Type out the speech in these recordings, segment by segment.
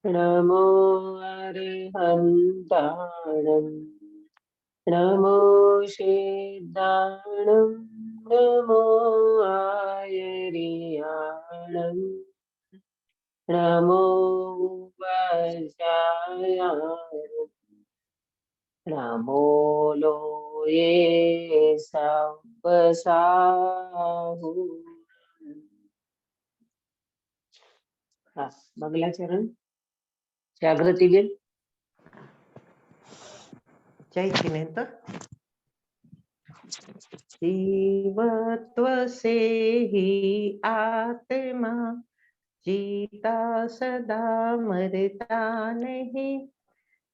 नमो अर्हन्ताणं नमो सिद्धाणं नमो आयर्याणं नमो उपजायाय नमो लोये सब्बसाहु। हाँ, अगला चरण जागृति बेन। जय जिनेन्द्र। जीवत्व से ही आत्मा जीता सदा मरता नहीं,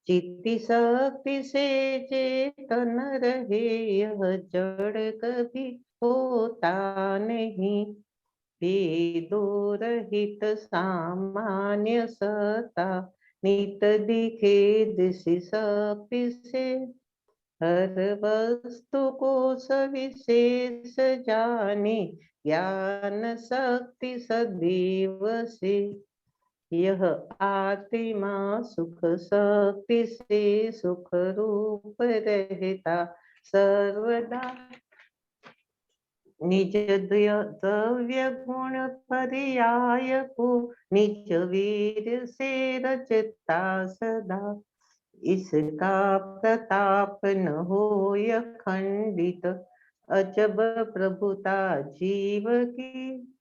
चित्ती शक्ति से चेतन रहे यह जड़ कभी होता नहीं। भेदो रहित सामान्य सत्ता नित दिखे दिशि शक्ति से, हर वस्तु को सविशेष जाने ज्ञान शक्ति सदैव से। यह आत्मा सुख शक्ति से सुख रूप रहता सर्वदा, निज द्रव्य गुण पर्याय को निज वीर से रचता सदा। इसका प्रताप न होय खंडित, अजब प्रभुता जीव की।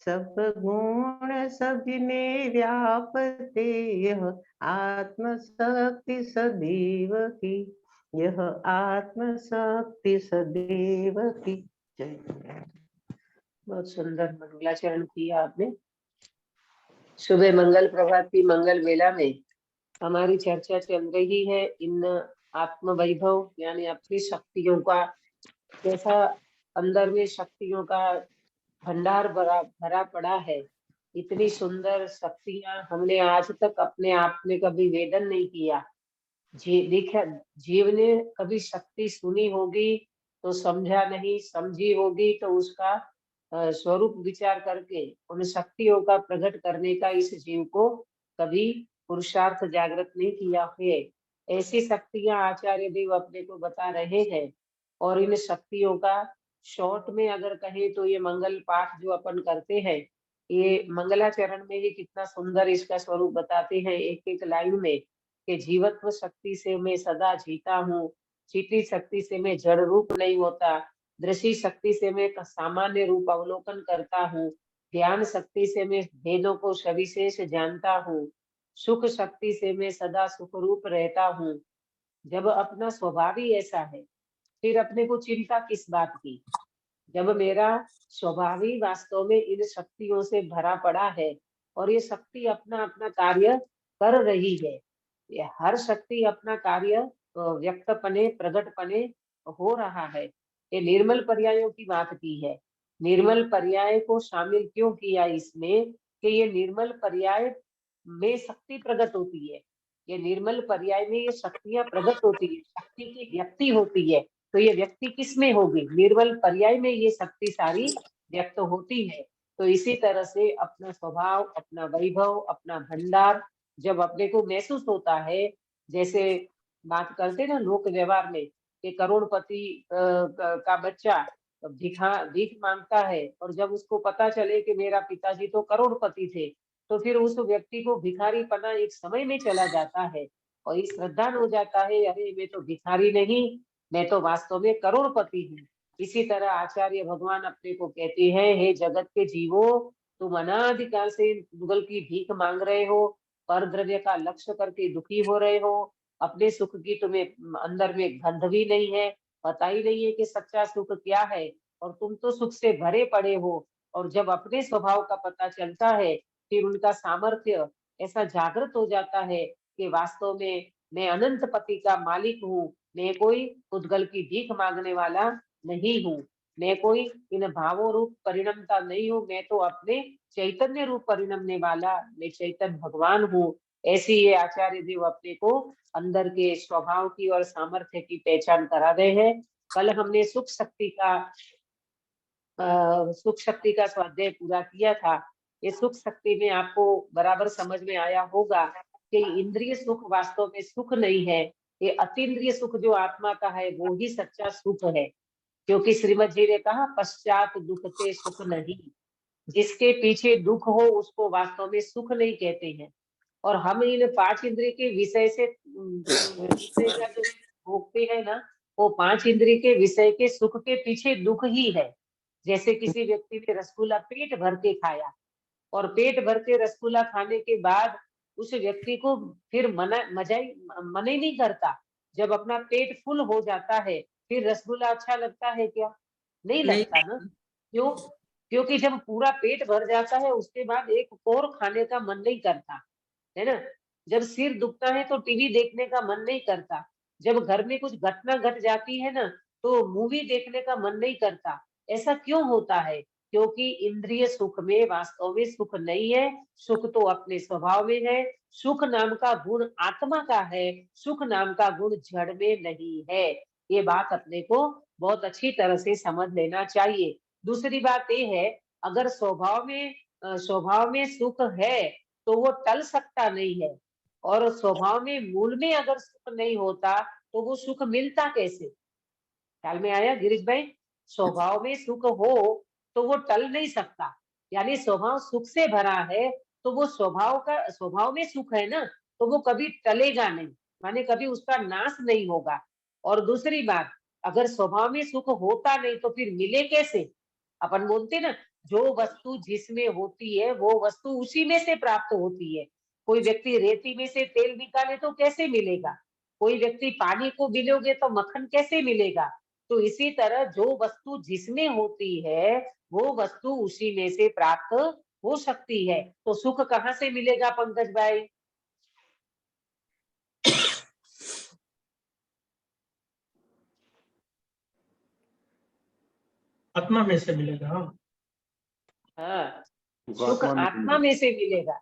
सब गुण सभिने व्यापते यह आत्म शक्ति सदैव की। यह आत्म शक्ति सदैव की। जय। बहुत सुंदर मंगलाचरण किया आपने। सुबह मंगल प्रभात की मंगल वेला में हमारी चर्चा चल रही है इन आत्म वैभव यानी अपनी शक्तियों का, जैसा अंदर में शक्तियों का भंडार भरा पड़ा है। इतनी सुंदर शक्तियां हमने आज तक अपने आप में कभी वेदन नहीं किया। देखा, जीव ने कभी शक्ति सुनी होगी तो समझा नहीं, समझी होगी तो उसका स्वरूप विचार करके उन शक्तियों का प्रकट करने का इस जीव को कभी पुरुषार्थ जागृत नहीं किया है। ऐसी शक्तियां आचार्य देव अपने को बता रहे हैं। और इन शक्तियों का शॉर्ट में अगर कहें तो ये मंगल पाठ जो अपन करते हैं, ये मंगलाचरण में ही कितना सुंदर इसका स्वरूप बताते हैं एक एक लाइन में, कि जीवत्व शक्ति से मैं सदा जीता हूँ, चीटी शक्ति से मैं जड़ रूप नहीं होता, दृष्टि शक्ति से मैं सामान्य रूप अवलोकन करता हूँ, ज्ञान शक्ति से मैं भेदों को सविशेष जानता हूँ, सुख शक्ति से मैं सदा सुख रूप रहता हूँ। जब अपना स्वभाव ही ऐसा है फिर अपने को चिंता किस बात की। जब मेरा स्वभाव ही वास्तव में इन शक्तियों से भरा पड़ा है और ये शक्ति अपना अपना कार्य कर रही है, ये हर शक्ति अपना कार्य व्यक्तपने प्रगटपने हो रहा है। ये निर्मल पर्यायों की बात की है। निर्मल पर्याय को शामिल क्यों किया इसमें कि ये निर्मल पर्याय में शक्ति प्रकट होती है। ये निर्मल पर्याय में ये शक्तियां प्रकट होती है, शक्ति की व्यक्ति होती है। तो ये व्यक्ति किस में होगी? निर्मल पर्याय में ये शक्ति सारी व्यक्त होती है। तो इसी तरह से अपना स्वभाव, अपना वैभव, अपना भंडार जब अपने को महसूस होता है, जैसे बात करते ना लोक व्यवहार में कि करोड़पति का बच्चा भीख मांगता है और जब उसको पता चले कि मेरा पिताजी तो करोड़पति थे, तो फिर उस व्यक्ति को भिखारी पना एक समय में चला जाता है और ये श्रद्धा हो जाता है, अरे मैं तो भिखारी नहीं, मैं तो वास्तव में करोड़पति हूँ। इसी तरह आचार्य भगवान अपने को कहते हैं, हे जगत के जीवो, तुम अनादिकाल से मुगल की भीख मांग रहे हो, पर द्रव्य का लक्ष्य करके दुखी हो रहे हो, अपने सुख की तुम्हें अंदर में गंध भी नहीं है, पता ही नहीं है कि सच्चा सुख क्या है, और तुम तो सुख से भरे पड़े हो। और जब अपने स्वभाव का पता चलता है फिर उनका सामर्थ्य ऐसा जागृत हो जाता है कि वास्तव में मैं अनंत पति का मालिक हूँ, मैं कोई उद्गल की भीख मांगने वाला नहीं हूँ, मैं कोई इन भावों रूप परिणमता नहीं हूँ, मैं तो अपने चैतन्य रूप परिणमने वाला मैं चैतन्य भगवान हूँ। ऐसी ये आचार्य देव अपने को अंदर के स्वभाव की और सामर्थ्य की पहचान करा रहे हैं। कल हमने सुख शक्ति का सुख शक्ति का स्वाध्याय पूरा किया था। ये सुख शक्ति में आपको बराबर समझ में आया होगा कि इंद्रिय सुख वास्तव में सुख नहीं है, ये अतीन्द्रिय सुख जो आत्मा का है वो ही सच्चा सुख है। क्योंकि श्रीमद जी ने कहा पश्चात दुख ते सुख नहीं, जिसके पीछे दुख हो उसको वास्तव में सुख नहीं कहते हैं। और हम इन पांच इंद्रिय के विषय से विषय का जो भोगते हैं ना, वो पांच इंद्रिय के विषय के सुख के पीछे दुख ही है। जैसे किसी व्यक्ति ने रसगुल्ला पेट भर के खाया और पेट भर के रसगुल्ला खाने के बाद उस व्यक्ति को फिर मन ही नहीं करता। जब अपना पेट फुल हो जाता है फिर रसगुल्ला अच्छा लगता है क्या? नहीं नहीं। लगता ना। क्यों? क्योंकि जब पूरा पेट भर जाता है उसके बाद एक और खाने का मन नहीं करता, है ना। जब सिर दुखता है तो टीवी देखने का मन नहीं करता। जब घर में कुछ घटना घट जाती है ना तो मूवी देखने का मन नहीं करता। ऐसा क्यों होता है? क्योंकि इंद्रिय सुख में वास्तव में सुख नहीं है। सुख तो अपने स्वभाव में है। सुख नाम का गुण आत्मा का है, सुख नाम का गुण जड़ में नहीं है। ये बात अपने को बहुत अच्छी तरह से समझ लेना चाहिए। दूसरी बात ये है, अगर स्वभाव में सुख है तो वो टल सकता नहीं है। और स्वभाव में मूल में अगर सुख नहीं होता तो वो सुख मिलता कैसे? ख्याल में आया गिरीश भाई? स्वभाव में सुख हो तो वो टल नहीं सकता। यानी स्वभाव सुख से भरा है तो वो स्वभाव में सुख है ना, तो वो कभी टलेगा नहीं, माने कभी उसका नाश नहीं होगा। और दूसरी बात, अगर स्वभाव में सुख होता नहीं तो फिर मिले कैसे? अपन बोलते ना, जो वस्तु जिसमें होती है वो वस्तु उसी में से प्राप्त होती है। कोई व्यक्ति रेती में से तेल निकाले तो कैसे मिलेगा? कोई व्यक्ति पानी को भिगोगे तो मक्खन कैसे मिलेगा? तो इसी तरह जो वस्तु जिसमें होती है वो वस्तु उसी में से प्राप्त हो सकती है। तो सुख कहाँ से मिलेगा पंकज भाई? आत्मा में से मिलेगा। हाँ, सुख आत्मा में से मिलेगा,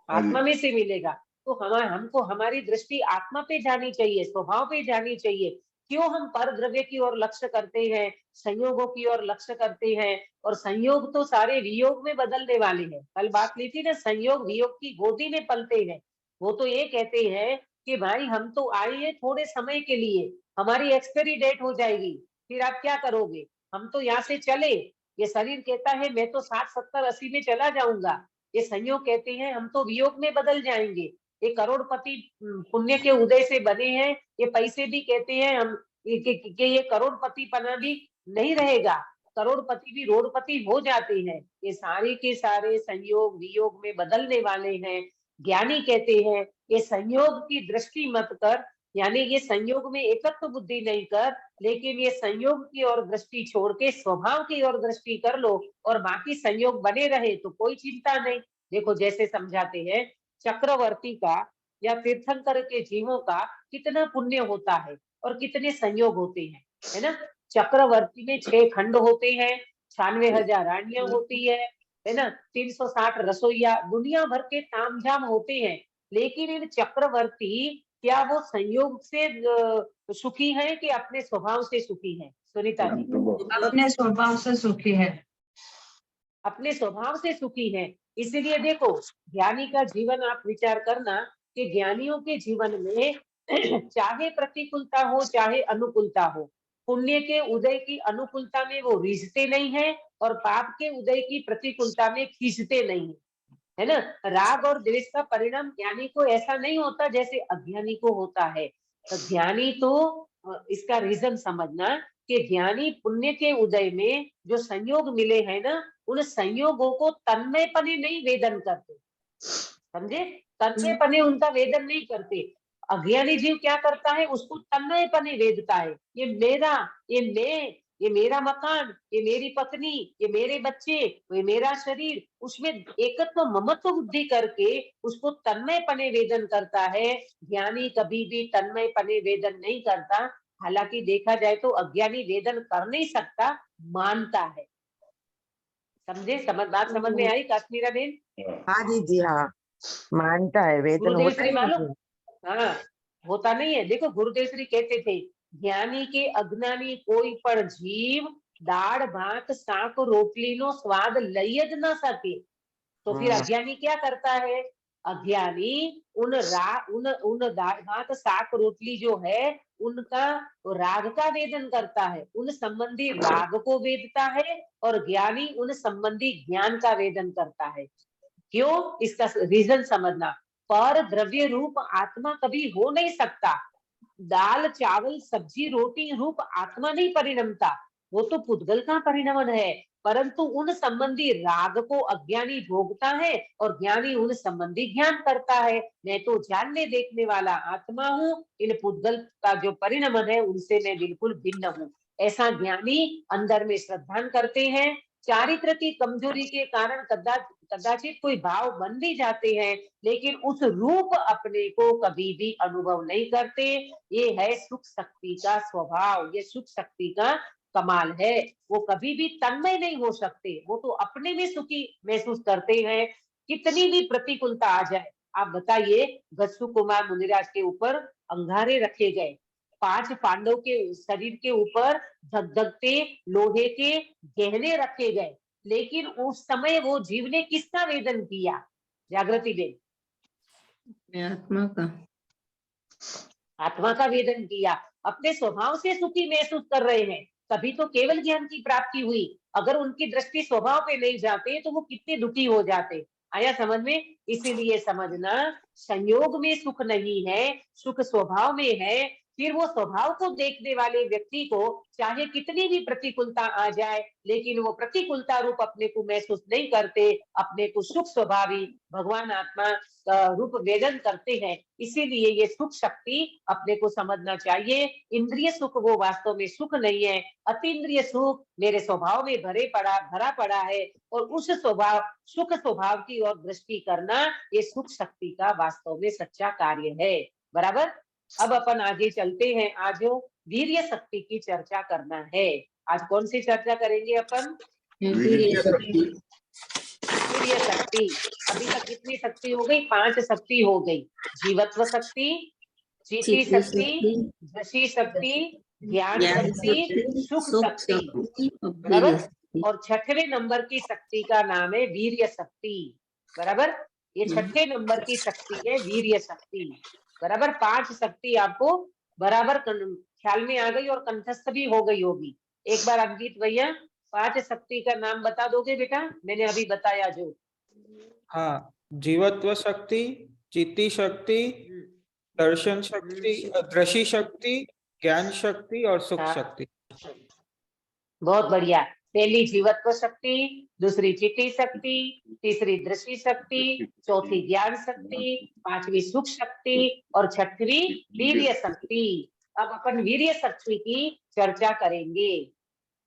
आत्मा में से मिलेगा। तो हमको हमारी दृष्टि आत्मा पे जानी चाहिए, स्वभाव पे जानी चाहिए। क्यों हम पर द्रव्य की ओर लक्ष्य करते हैं, संयोगों की ओर लक्ष्य करते हैं? और संयोग तो सारे वियोग में बदलने वाले हैं। कल बात ली थी ना, संयोग वियोग की गोदी में पलते हैं। वो तो ये कहते हैं कि भाई हम तो आए हैं थोड़े समय के लिए, हमारी एक्सपायरी डेट हो जाएगी, फिर आप क्या करोगे? हम तो यहाँ से चले, ये शरीर कहता है मैं तो 60 70 80 में चला जाऊंगा। ये संयोग कहते हैं हम तो वियोग में बदल जाएंगे। ये करोड़पति पुण्य के उदय से बने हैं, ये पैसे भी कहते हैं हम कि ये करोड़पति पना भी नहीं रहेगा, करोड़पति भी रोड़पति हो जाते हैं। ये सारे के सारे संयोग वियोग में बदलने वाले हैं। ज्ञानी कहते हैं ये संयोग की दृष्टि मत कर, यानी ये संयोग में एकत्व बुद्धि नहीं कर, लेकिन ये संयोग की ओर दृष्टि छोड़ के स्वभाव की ओर दृष्टि कर लो, और बाकी संयोग बने रहे तो कोई चिंता नहीं। देखो जैसे समझाते हैं, चक्रवर्ती का या तीर्थंकर के जीवों का कितना पुण्य होता है और कितने संयोग होते हैं, है ना। चक्रवर्ती में 6 खंड होते हैं, 96,000 रानियां होती है ना, 360 रसोईया, दुनिया भर के तामझाम होते हैं। लेकिन इन चक्रवर्ती क्या वो संयोग से सुखी है कि अपने स्वभाव से सुखी है? सुनीता जी, अपने स्वभाव से सुखी है। अपने स्वभाव से सुखी है। इसलिए देखो, ज्ञानी का जीवन आप विचार करना कि ज्ञानियों के जीवन में चाहे प्रतिकूलता हो चाहे अनुकूलता हो, पुण्य के उदय की अनुकूलता में वो रिझते नहीं है और पाप के उदय की प्रतिकूलता में खींचते नहीं है, है ना। राग और द्वेष का परिणाम ज्ञानी को ऐसा नहीं होता जैसे अज्ञानी को होता है। तो ज्ञानी तो इसका रीजन समझना कि ज्ञानी पुण्य के उदय में जो संयोग मिले हैं ना, उन संयोगों को तन्मयपने नहीं वेदन करते, समझे? तन्मयपने उनका वेदन नहीं करते। अज्ञानी जीव क्या करता है, उसको तन्मयपने वेदता है। ये मेरा, ये मैं, ये मेरा मकान, ये मेरी पत्नी, ये मेरे बच्चे, ये मेरा शरीर, उसमें एकत्व ममत्व बुद्धि करके उसको तन्मयपने वेदन करता है। ज्ञानी कभी भी तन्मयपने वेदन नहीं करता। हालांकि देखा जाए तो अज्ञानी वेदन कर नहीं सकता, मानता है। समझे? बात समझ में आई काश्मीरा बेन? हाँ जी हाँ, मानता है, वेतन गुरुदेव होता श्री ही मालूम, नहीं। हाँ, होता नहीं है। देखो गुरुदेव श्री कहते थे, ज्ञानी के अज्ञानी कोई पण जीव दाढ़ भात શાક રોટલીનો સ્વાદ લઈ જ ન શકે तो फिर अज्ञानी क्या करता है? अज्ञानी उन दाल भात शाक रोटली जो है उनका राग का वेदन करता है, उन संबंधी राग को वेदता है, और ज्ञानी उन संबंधी ज्ञान का वेदन करता है। क्यों? इसका रीजन समझना। पर द्रव्य रूप आत्मा कभी हो नहीं सकता। दाल चावल सब्जी रोटी रूप आत्मा नहीं परिणमता, वो तो पुद्गल का परिणमन है। परंतु उन संबंधी राग को अज्ञानी भोगता है और ज्ञानी उन संबंधी ज्ञान करता है। मैं तो जानने देखने वाला आत्मा हूँ, इन पुद्गल का जो परिणमन है उनसे मैं बिल्कुल भिन्न हूँ, ऐसा ज्ञानी अंदर में श्रद्धान करते हैं। चारित्र की कमजोरी के कारण कदाचित कोई भाव बन भी जाते हैं, लेकिन उस रूप अपने को कभी भी अनुभव नहीं करते। ये है सुख शक्ति का स्वभाव, ये सुख शक्ति का कमाल है। वो कभी भी तन्मय नहीं हो सकते, वो तो अपने में सुखी महसूस करते हैं, कितनी भी प्रतिकूलता आ जाए। आप बताइए, गस्सु कुमार मुनिराज के ऊपर अंगारे रखे गए, 5 पांडव के शरीर के ऊपर धगधगते लोहे के गहने रखे गए, लेकिन उस समय वो जीव ने किसका वेदन किया? जागृति बेन, आत्मा का। आत्मा का वेदन किया। अपने स्वभाव से सुखी महसूस कर रहे हैं, तभी तो केवल ज्ञान की प्राप्ति हुई। अगर उनकी दृष्टि स्वभाव पे नहीं जाते तो वो कितने दुखी हो जाते। आया समझ में? इसीलिए समझना, संयोग में सुख नहीं है, सुख स्वभाव में है। फिर वो स्वभाव को देखने वाले व्यक्ति को चाहे कितनी भी प्रतिकूलता आ जाए, लेकिन वो प्रतिकूलता रूप अपने को महसूस नहीं करते, अपने को सुख स्वभावी भगवान आत्मा रूप वेदन करते हैं। इसीलिए ये सुख शक्ति अपने को समझना चाहिए। इंद्रिय सुख वो वास्तव में सुख नहीं है, अतीन्द्रिय सुख मेरे स्वभाव में भरा पड़ा है, और उस सुख स्वभाव की ओर दृष्टि करना ये सुख शक्ति का वास्तव में सच्चा कार्य है। बराबर। अब अपन आगे चलते हैं। आज वीर्य शक्ति की चर्चा करना है। आज कौन सी चर्चा करेंगे अपन? वीर्य शक्ति। वीर्य शक्ति। अभी तक कितनी शक्ति हो गई? 5 शक्ति हो गई। जीवत्व शक्ति, चिति शक्ति, दृषि शक्ति, ज्ञान शक्ति, सुख शक्ति। बराबर। और 6वें नंबर की शक्ति का नाम है वीर्य शक्ति। बराबर। ये 6ठे नंबर की शक्ति है वीर्य शक्ति। बराबर। 5 शक्ति आपको बराबर ख्याल में आ गई और कंठस्थ भी हो गई होगी। एक बार अंकित भैया 5 शक्ति का नाम बता दोगे बेटा? मैंने अभी बताया जो। हाँ, जीवत्व शक्ति, चित्ती शक्ति, दर्शन शक्ति, दृष्टि शक्ति, ज्ञान शक्ति और सुख शक्ति। बहुत बढ़िया। पहली जीवत्व शक्ति, दूसरी चित्ती शक्ति, तीसरी दृष्टि शक्ति, चौथी ज्ञान शक्ति, 5वीं सुख शक्ति और 6वीं वीर्य शक्ति। अब अपन वीर्य शक्ति की चर्चा करेंगे।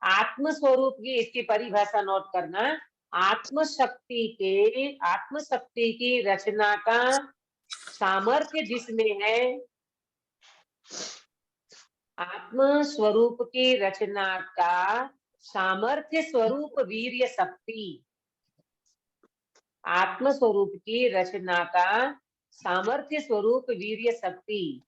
आत्म स्वरूप की इसकी परिभाषा नोट करना। आत्म शक्ति की रचना का सामर्थ्य जिसमें है, आत्म स्वरूप की रचना का सामर्थ्य स्वरूप वीर्य शक्ति। आत्म स्वरूप की रचना का सामर्थ्य स्वरूप वीर्य शक्ति।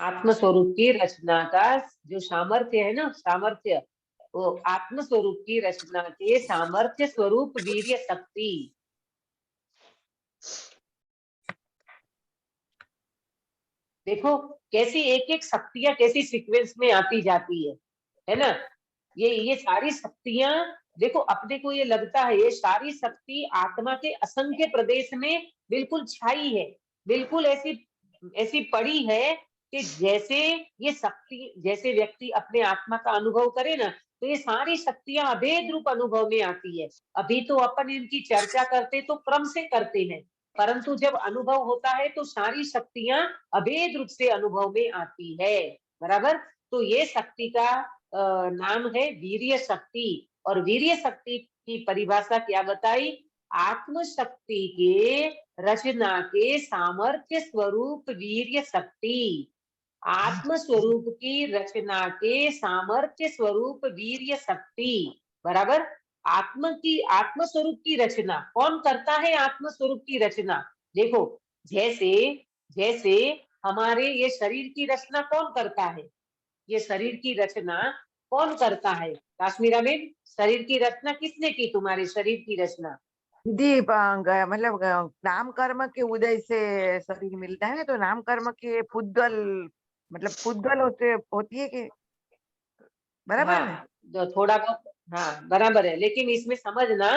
आत्म स्वरूप की रचना का जो सामर्थ्य है ना, सामर्थ्य, वो आत्म स्वरूप की रचना के सामर्थ्य स्वरूप वीर्य शक्ति। देखो कैसी एक एक शक्तियां कैसी सीक्वेंस में आती जाती है ना। ये सारी शक्तियां देखो, अपने को ये लगता है ये सारी शक्ति आत्मा के असंख्य प्रदेश में बिल्कुल छाई है, बिल्कुल ऐसी पड़ी है कि जैसे ये शक्ति, जैसे व्यक्ति अपने आत्मा का अनुभव करे ना, तो ये सारी शक्तियां अभेद रूप अनुभव में आती है। अभी तो अपन इनकी चर्चा करते तो क्रम से करते हैं, परंतु जब अनुभव होता है तो सारी शक्तियां अभेद रूप से अनुभव में आती है। बराबर। तो ये शक्ति का नाम है वीर्य शक्ति। और वीर्य शक्ति की परिभाषा क्या बताई? आत्म शक्ति के रचना के सामर्थ्य स्वरूप वीर्य शक्ति। आत्म स्वरूप की रचना के सामर्थ्य स्वरूप वीर्य शक्ति। बराबर। आत्म स्वरूप की रचना कौन करता है? आत्म स्वरूप की रचना देखो, जैसे हमारे ये शरीर की रचना कौन करता है? ये शरीर की रचना कौन करता है? काश्मीरा में शरीर की रचना किसने की? तुम्हारे शरीर की रचना दीदी मतलब नाम कर्म के उदय से शरीर मिलता है, तो नाम कर्म के पुद्गल मतलब पुद्गल होती है कि बराबर हाँ, है? जो थोड़ा बहुत हाँ बराबर है, लेकिन इसमें समझना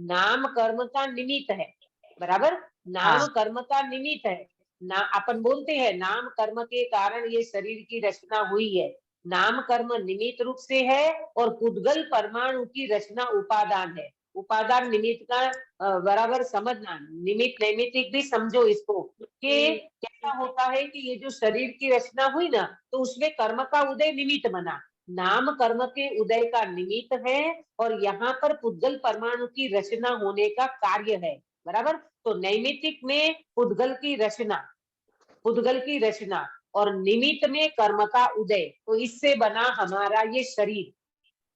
नाम कर्म का निमित्त है, बराबर। नाम हाँ कर्म का निमित्त है ना, अपन बोलते हैं नाम कर्म के कारण ये शरीर की रचना हुई है। नाम कर्म निमित्त रूप से है और पुद्गल परमाणु की रचना उपादान है। उपादान निमित्त का बराबर समझना, निमित्त नैमित्तिक भी समझो इसको कि कैसा होता है कि ये जो शरीर की रचना हुई ना, तो उसमें कर्म का उदय निमित्त बना। नाम कर्म के उदय का निमित्त है और यहाँ पर पुद्गल परमाणु की रचना होने का कार्य है, बराबर। तो नैमित्तिक में पुद्गल की रचना, पुद्गल की रचना और निमित्त में कर्म का उदय, तो इससे बना हमारा ये शरीर,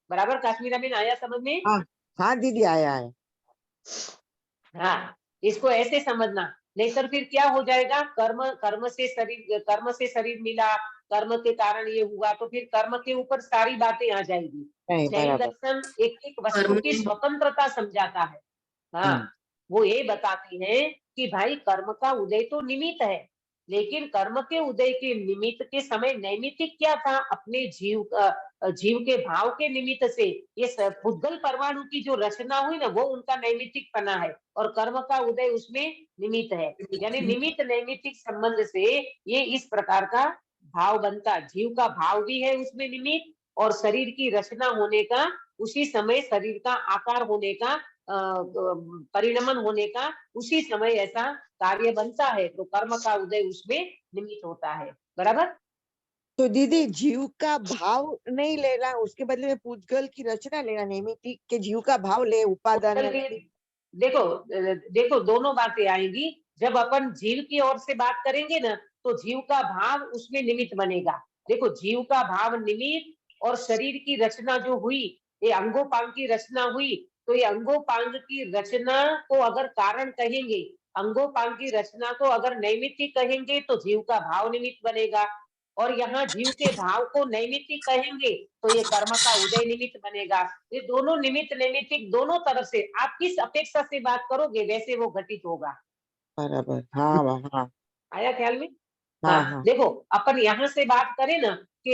बराबर। काश्मीरा में आया समझ में? हाँ हाँ दीदी, आया है। हाँ, इसको ऐसे समझना, नहीं तो फिर क्या हो जाएगा, कर्म से शरीर मिला, कर्म के कारण ये हुआ, तो फिर कर्म के ऊपर सारी बातें आ जाएगी। नहीं, जैन बराबर। दर्शन एक एक वस्तु कर्म की में स्वतंत्रता समझाता है। हाँ, वो ये बताती है कि भाई कर्म का उदय तो निमित्त है, लेकिन कर्म के उदय के निमित्त के समय नैमित्तिक क्या था, अपने जीव के भाव के निमित्त से ये पुद्गल परमाणु की जो रचना हुई ना, वो उनका नैमित्तिक पना है और कर्म का उदय उसमें निमित्त है। यानी निमित्त नैमित्तिक संबंध से ये इस प्रकार का भाव बनता, जीव का भाव भी है उसमें निमित्त, और शरीर की रचना होने का, उसी समय शरीर का आकार होने का, परिणमन होने का उसी समय ऐसा कार्य बनता है, तो कर्म का उदय उसमें निमित्त होता है, बराबर। तो दीदी जीव का भाव नहीं लेना, उसके बदले में पुद्गल की रचना लेना, नैमित्तिक के जीव का भाव ले उपादान पुद्गल की देखो, देखो दोनों बातें आएंगी। जब अपन जीव की ओर से बात करेंगे ना, तो जीव का भाव उसमें निमित्त बनेगा। देखो, जीव का भाव निमित्त और शरीर की रचना जो हुई, ये अंगोपांग की रचना हुई, तो ये अंगोपांग की रचना को अगर कारण कहेंगे, अंगोपांग की रचना को अगर नैमित्तिक कहेंगे, तो जीव का भाव निमित्त बनेगा। और यहाँ जीव के भाव को नैमित्तिक कहेंगे, तो ये कर्म का उदय निमित्त बनेगा। ये दोनों निमित्त नैमित्तिक दोनों तरफ से आप किस अपेक्षा से बात करोगे, वैसे वो घटित होगा। बराबर। हाँ हाँ आया ख्याल में? हाँ हाँ, हाँ। देखो अपन यहाँ से बात करें ना कि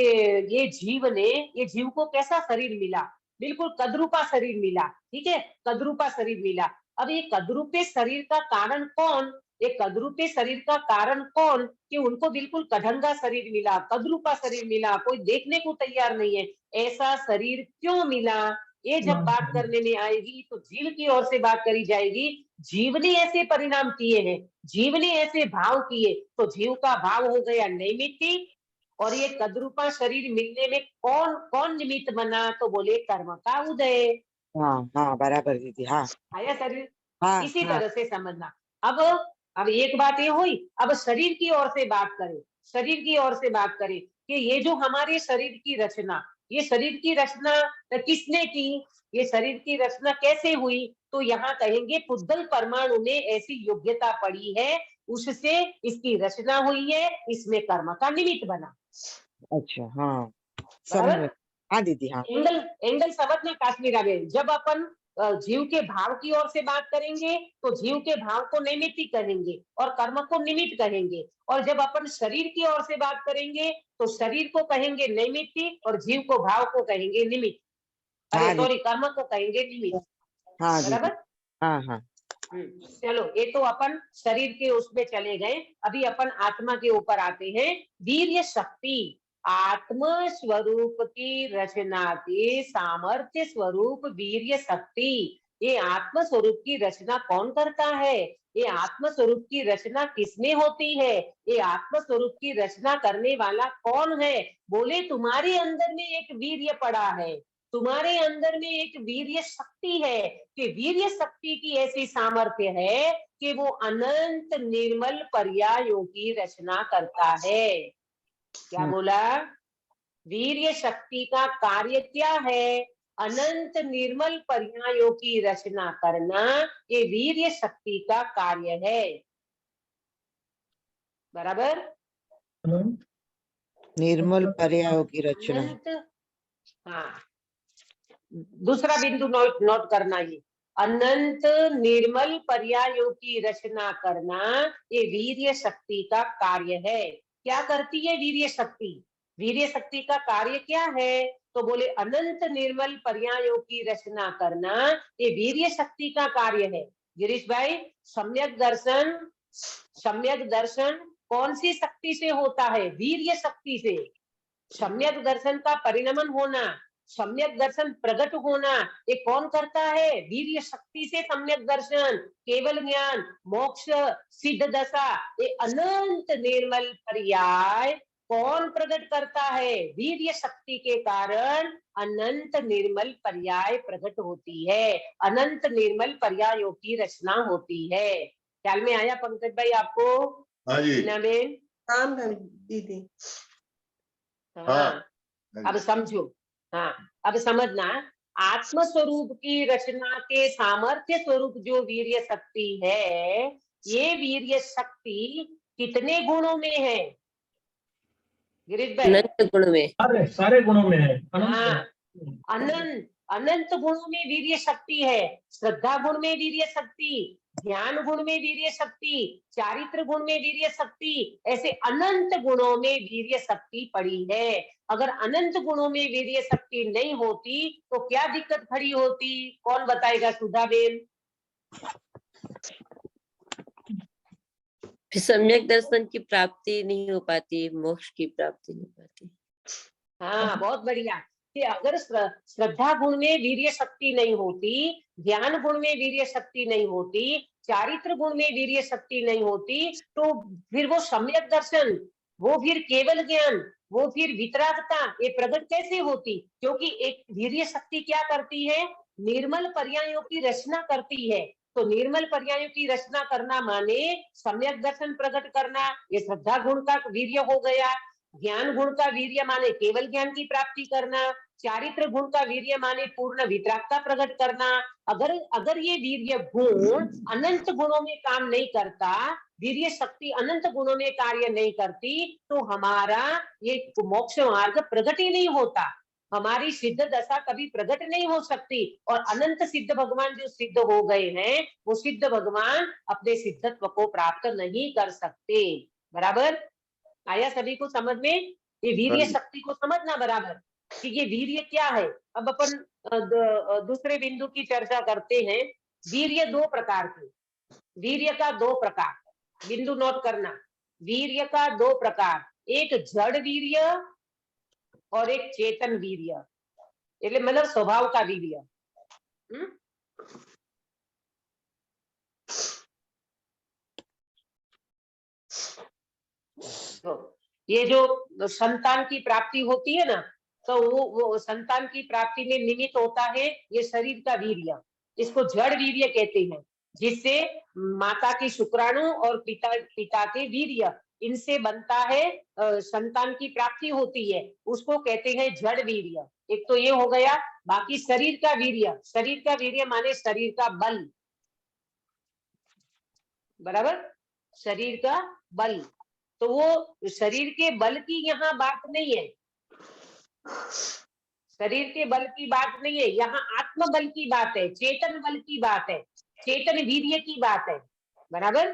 ये जीव को कैसा शरीर मिला, बिल्कुल कद्रूपा शरीर मिला, ठीक है, कद्रूपा शरीर मिला। अब ये कद्रूपे शरीर का कारण कौन, ये कद्रूपे शरीर का कारण कौन, कि उनको बिल्कुल कढंगा शरीर मिला, कद्रूपा शरीर मिला, कोई देखने को तैयार नहीं है, ऐसा शरीर क्यों मिला, ये जब बात करने में आएगी तो जीव की ओर से बात करी जाएगी। जीव ने ऐसे परिणाम किए हैं, जीव ने ऐसे भाव किए, तो जीव का भाव हो गया नैमित्तिक, और ये कद्रूपा शरीर मिलने में कौन कौन निमित्त बना, तो बोले कर्म का उदय। हाँ हाँ बराबर दीदी। हाँ आया शरीर? हाँ इसी हाँ। तरह से समझना। अब अब एक बात ये हुई, अब शरीर की ओर से बात करें, शरीर की ओर से बात करें कि ये जो हमारे शरीर की रचना, ये शरीर की रचना किसने की, ये शरीर की रचना कैसे हुई, तो यहाँ कहेंगे पुद्गल परमाणु में ऐसी योग्यता पड़ी है, उससे इसकी रचना हुई है, इसमें कर्म का निमित्त बना, अच्छा हाँ, बराबर। समझ। हाँ दीदी। हाँ एंगल एंगल समझना काश्मीरा में, जब अपन जीव के भाव की ओर से बात करेंगे, तो जीव के भाव को नैमित्तिक कहेंगे और कर्म को निमित्त कहेंगे, और जब अपन शरीर की ओर से बात करेंगे, तो शरीर को कहेंगे नैमित्तिक और जीव को भाव को कहेंगे निमित्त, अरे हाँ दीदी। सॉरी, कर्म को कहेंगे निमित्त, हाँ दीदी। बराबर। हाँ हाँ चलो, ये तो अपन शरीर के उसमें चले गए, अभी अपन आत्मा के ऊपर आते हैं। वीर्य शक्ति, आत्म स्वरूप की रचना के सामर्थ्य स्वरूप वीर्य शक्ति, ये आत्म स्वरूप की रचना कौन करता है, ये आत्म स्वरूप की रचना किसमें होती है, ये आत्म स्वरूप की रचना करने वाला कौन है, बोले तुम्हारे अंदर में एक वीर्य पड़ा है, तुम्हारे अंदर में एक वीर्य शक्ति है, कि वीर्य शक्ति की ऐसी सामर्थ्य है कि वो अनंत निर्मल पर्यायों की रचना करता है। क्या बोला? वीर्य शक्ति का कार्य क्या है? अनंत निर्मल पर्यायों की रचना करना, ये वीर्य शक्ति का कार्य है, बराबर। निर्मल पर्यायों की रचना। अनंत, हाँ, दूसरा बिंदु नोट नोट करना, ये अनंत निर्मल पर्यायों की रचना करना ये वीर्य शक्ति का कार्य है। क्या करती है वीर्य शक्ति? वीर्य शक्ति का कार्य क्या है? तो बोले अनंत निर्मल पर्यायों की रचना करना ये वीर्य शक्ति का कार्य है। गिरीश भाई, सम्यक दर्शन, सम्यक दर्शन कौन सी शक्ति से होता है? वीर्य शक्ति से। सम्यक दर्शन का परिणमन होना, सम्यक दर्शन प्रकट होना, ये कौन करता है? वीर्य शक्ति से सम्यक दर्शन, केवल ज्ञान, मोक्ष, सिद्ध दशा, ये अनंत निर्मल पर्याय कौन प्रकट करता है? वीर्य शक्ति के कारण अनंत निर्मल पर्याय प्रकट होती है, अनंत निर्मल पर्यायों की रचना होती है। ख्याल में आया पंकज भाई आपको? हाँ जी। टीना बेन? हाँ दीदी। हाँ, अब समझो। हाँ, अब समझना, आत्म स्वरूप की रचना के सामर्थ्य स्वरूप जो वीर्य शक्ति है, ये वीर्य शक्ति कितने गुणों में है गिरीश भाई? अनंत गुण में। सारे गुणों में है। हाँ, अनंत अनंत गुणों में वीर्य शक्ति है। श्रद्धा गुण में वीर्य शक्ति, ध्यान गुण में वीर्य शक्ति, चारित्र गुण में वीर्य शक्ति, ऐसे अनंत गुणों में वीर्य शक्ति पड़ी है। अगर अनंत गुणों में वीर्य शक्ति नहीं होती तो क्या दिक्कत खड़ी होती? कौन बताएगा? सुधाबेन? फिर सम्यक दर्शन की प्राप्ति नहीं हो पाती, मोक्ष की प्राप्ति नहीं हो पाती। हाँ, बहुत बढ़िया। कि अगर श्रद्धा गुण में वीर्य शक्ति नहीं होती, ध्यान गुण में वीर्य शक्ति नहीं होती, चारित्र गुण में वीर्य शक्ति नहीं होती, तो फिर वो सम्यक दर्शन, वो फिर केवल ज्ञान, वो फिर वितरागता, ये प्रकट कैसे होती? क्योंकि एक वीर्य शक्ति क्या करती है? निर्मल पर्यायों की रचना करती है। तो निर्मल पर्यायों की रचना करना माने सम्यक दर्शन प्रकट करना, ये श्रद्धा गुण का वीर्य हो गया। ज्ञान गुण का वीर्य माने केवल ज्ञान की प्राप्ति करना, चारित्र गुण का वीर्य माने पूर्ण वितरागता प्रकट करना। अगर ये वीर्य गुण अनंत गुणों में काम नहीं करता, वीर्य शक्ति अनंत गुणों में कार्य नहीं करती, तो हमारा ये मोक्ष मार्ग प्रकट ही नहीं होता, हमारी सिद्ध दशा कभी प्रकट नहीं हो सकती। और अनंत सिद्ध भगवान जो सिद्ध हो गए हैं, वो सिद्ध भगवान अपने सिद्धत्व को प्राप्त नहीं कर सकते। बराबर आया सभी को समझ में? ये वीर्य शक्ति को समझना बराबर कि ये वीर्य क्या है। अब अपन दूसरे बिंदु की चर्चा करते हैं। वीर्य दो प्रकार के, वीर्य का दो प्रकार, बिंदु नोट करना। वीर्य का दो प्रकार, एक जड़ वीर्य और एक चेतन वीर्य, मतलब स्वभाव का वीर्य। तो ये जो संतान की प्राप्ति होती है ना, तो वो संतान की प्राप्ति में निमित्त होता है ये शरीर का वीर्य, इसको जड़ वीर्य कहते हैं, जिससे माता की शुक्राणु और पिता के वीर्य, इनसे बनता है संतान की प्राप्ति होती है, उसको कहते हैं जड़ वीर्य। एक तो ये हो गया। बाकी शरीर का वीर्य, शरीर का वीर्य माने शरीर का बल, बराबर, शरीर का बल। तो वो शरीर के बल की यहाँ बात नहीं है, शरीर के बल की बात नहीं है, यहाँ आत्म बल की बात है, चेतन बल की बात है, चेतन वीर्य की बात है। बराबर,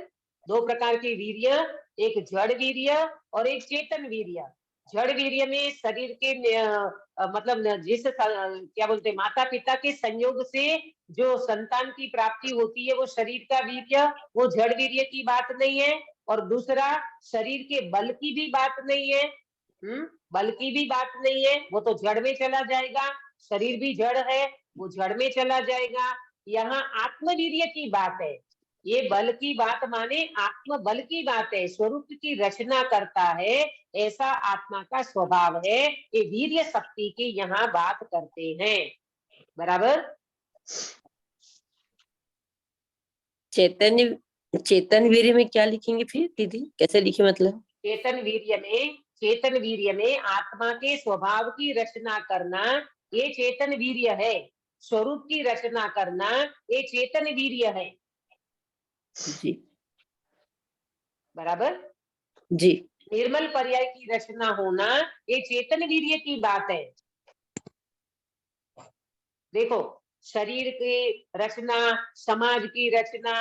दो प्रकार के वीर्य, एक जड़ वीर्य और एक चेतन वीर्य। जड़ वीर्य में शरीर के मतलब जिस क्या बोलते हैं, माता पिता के संयोग से जो संतान की प्राप्ति होती है वो शरीर का वीर्य, वो जड़ वीर्य की बात नहीं है। और दूसरा, शरीर के बल की भी बात नहीं है, बल की भी बात नहीं है, वो तो जड़ में चला जाएगा। शरीर भी जड़ है, वो जड़ में चला जाएगा। यहाँ आत्मवीर्य की बात है, ये बल की बात माने आत्म बल की बात है, स्वरूप की रचना करता है, ऐसा आत्मा का स्वभाव है। ये वीर्य शक्ति की यहाँ बात करते हैं। बराबर। चेतन वीर्य में क्या लिखेंगे फिर दीदी, कैसे लिखे? मतलब चेतन वीर्य में आत्मा के स्वभाव की रचना करना, ये चेतन वीर्य है। स्वरूप की रचना करना, ये चेतन वीर्य है जी। बराबर जी। निर्मल पर्याय की रचना होना ये चेतन वीर्य की बात है। देखो, शरीर की रचना, समाज की रचना,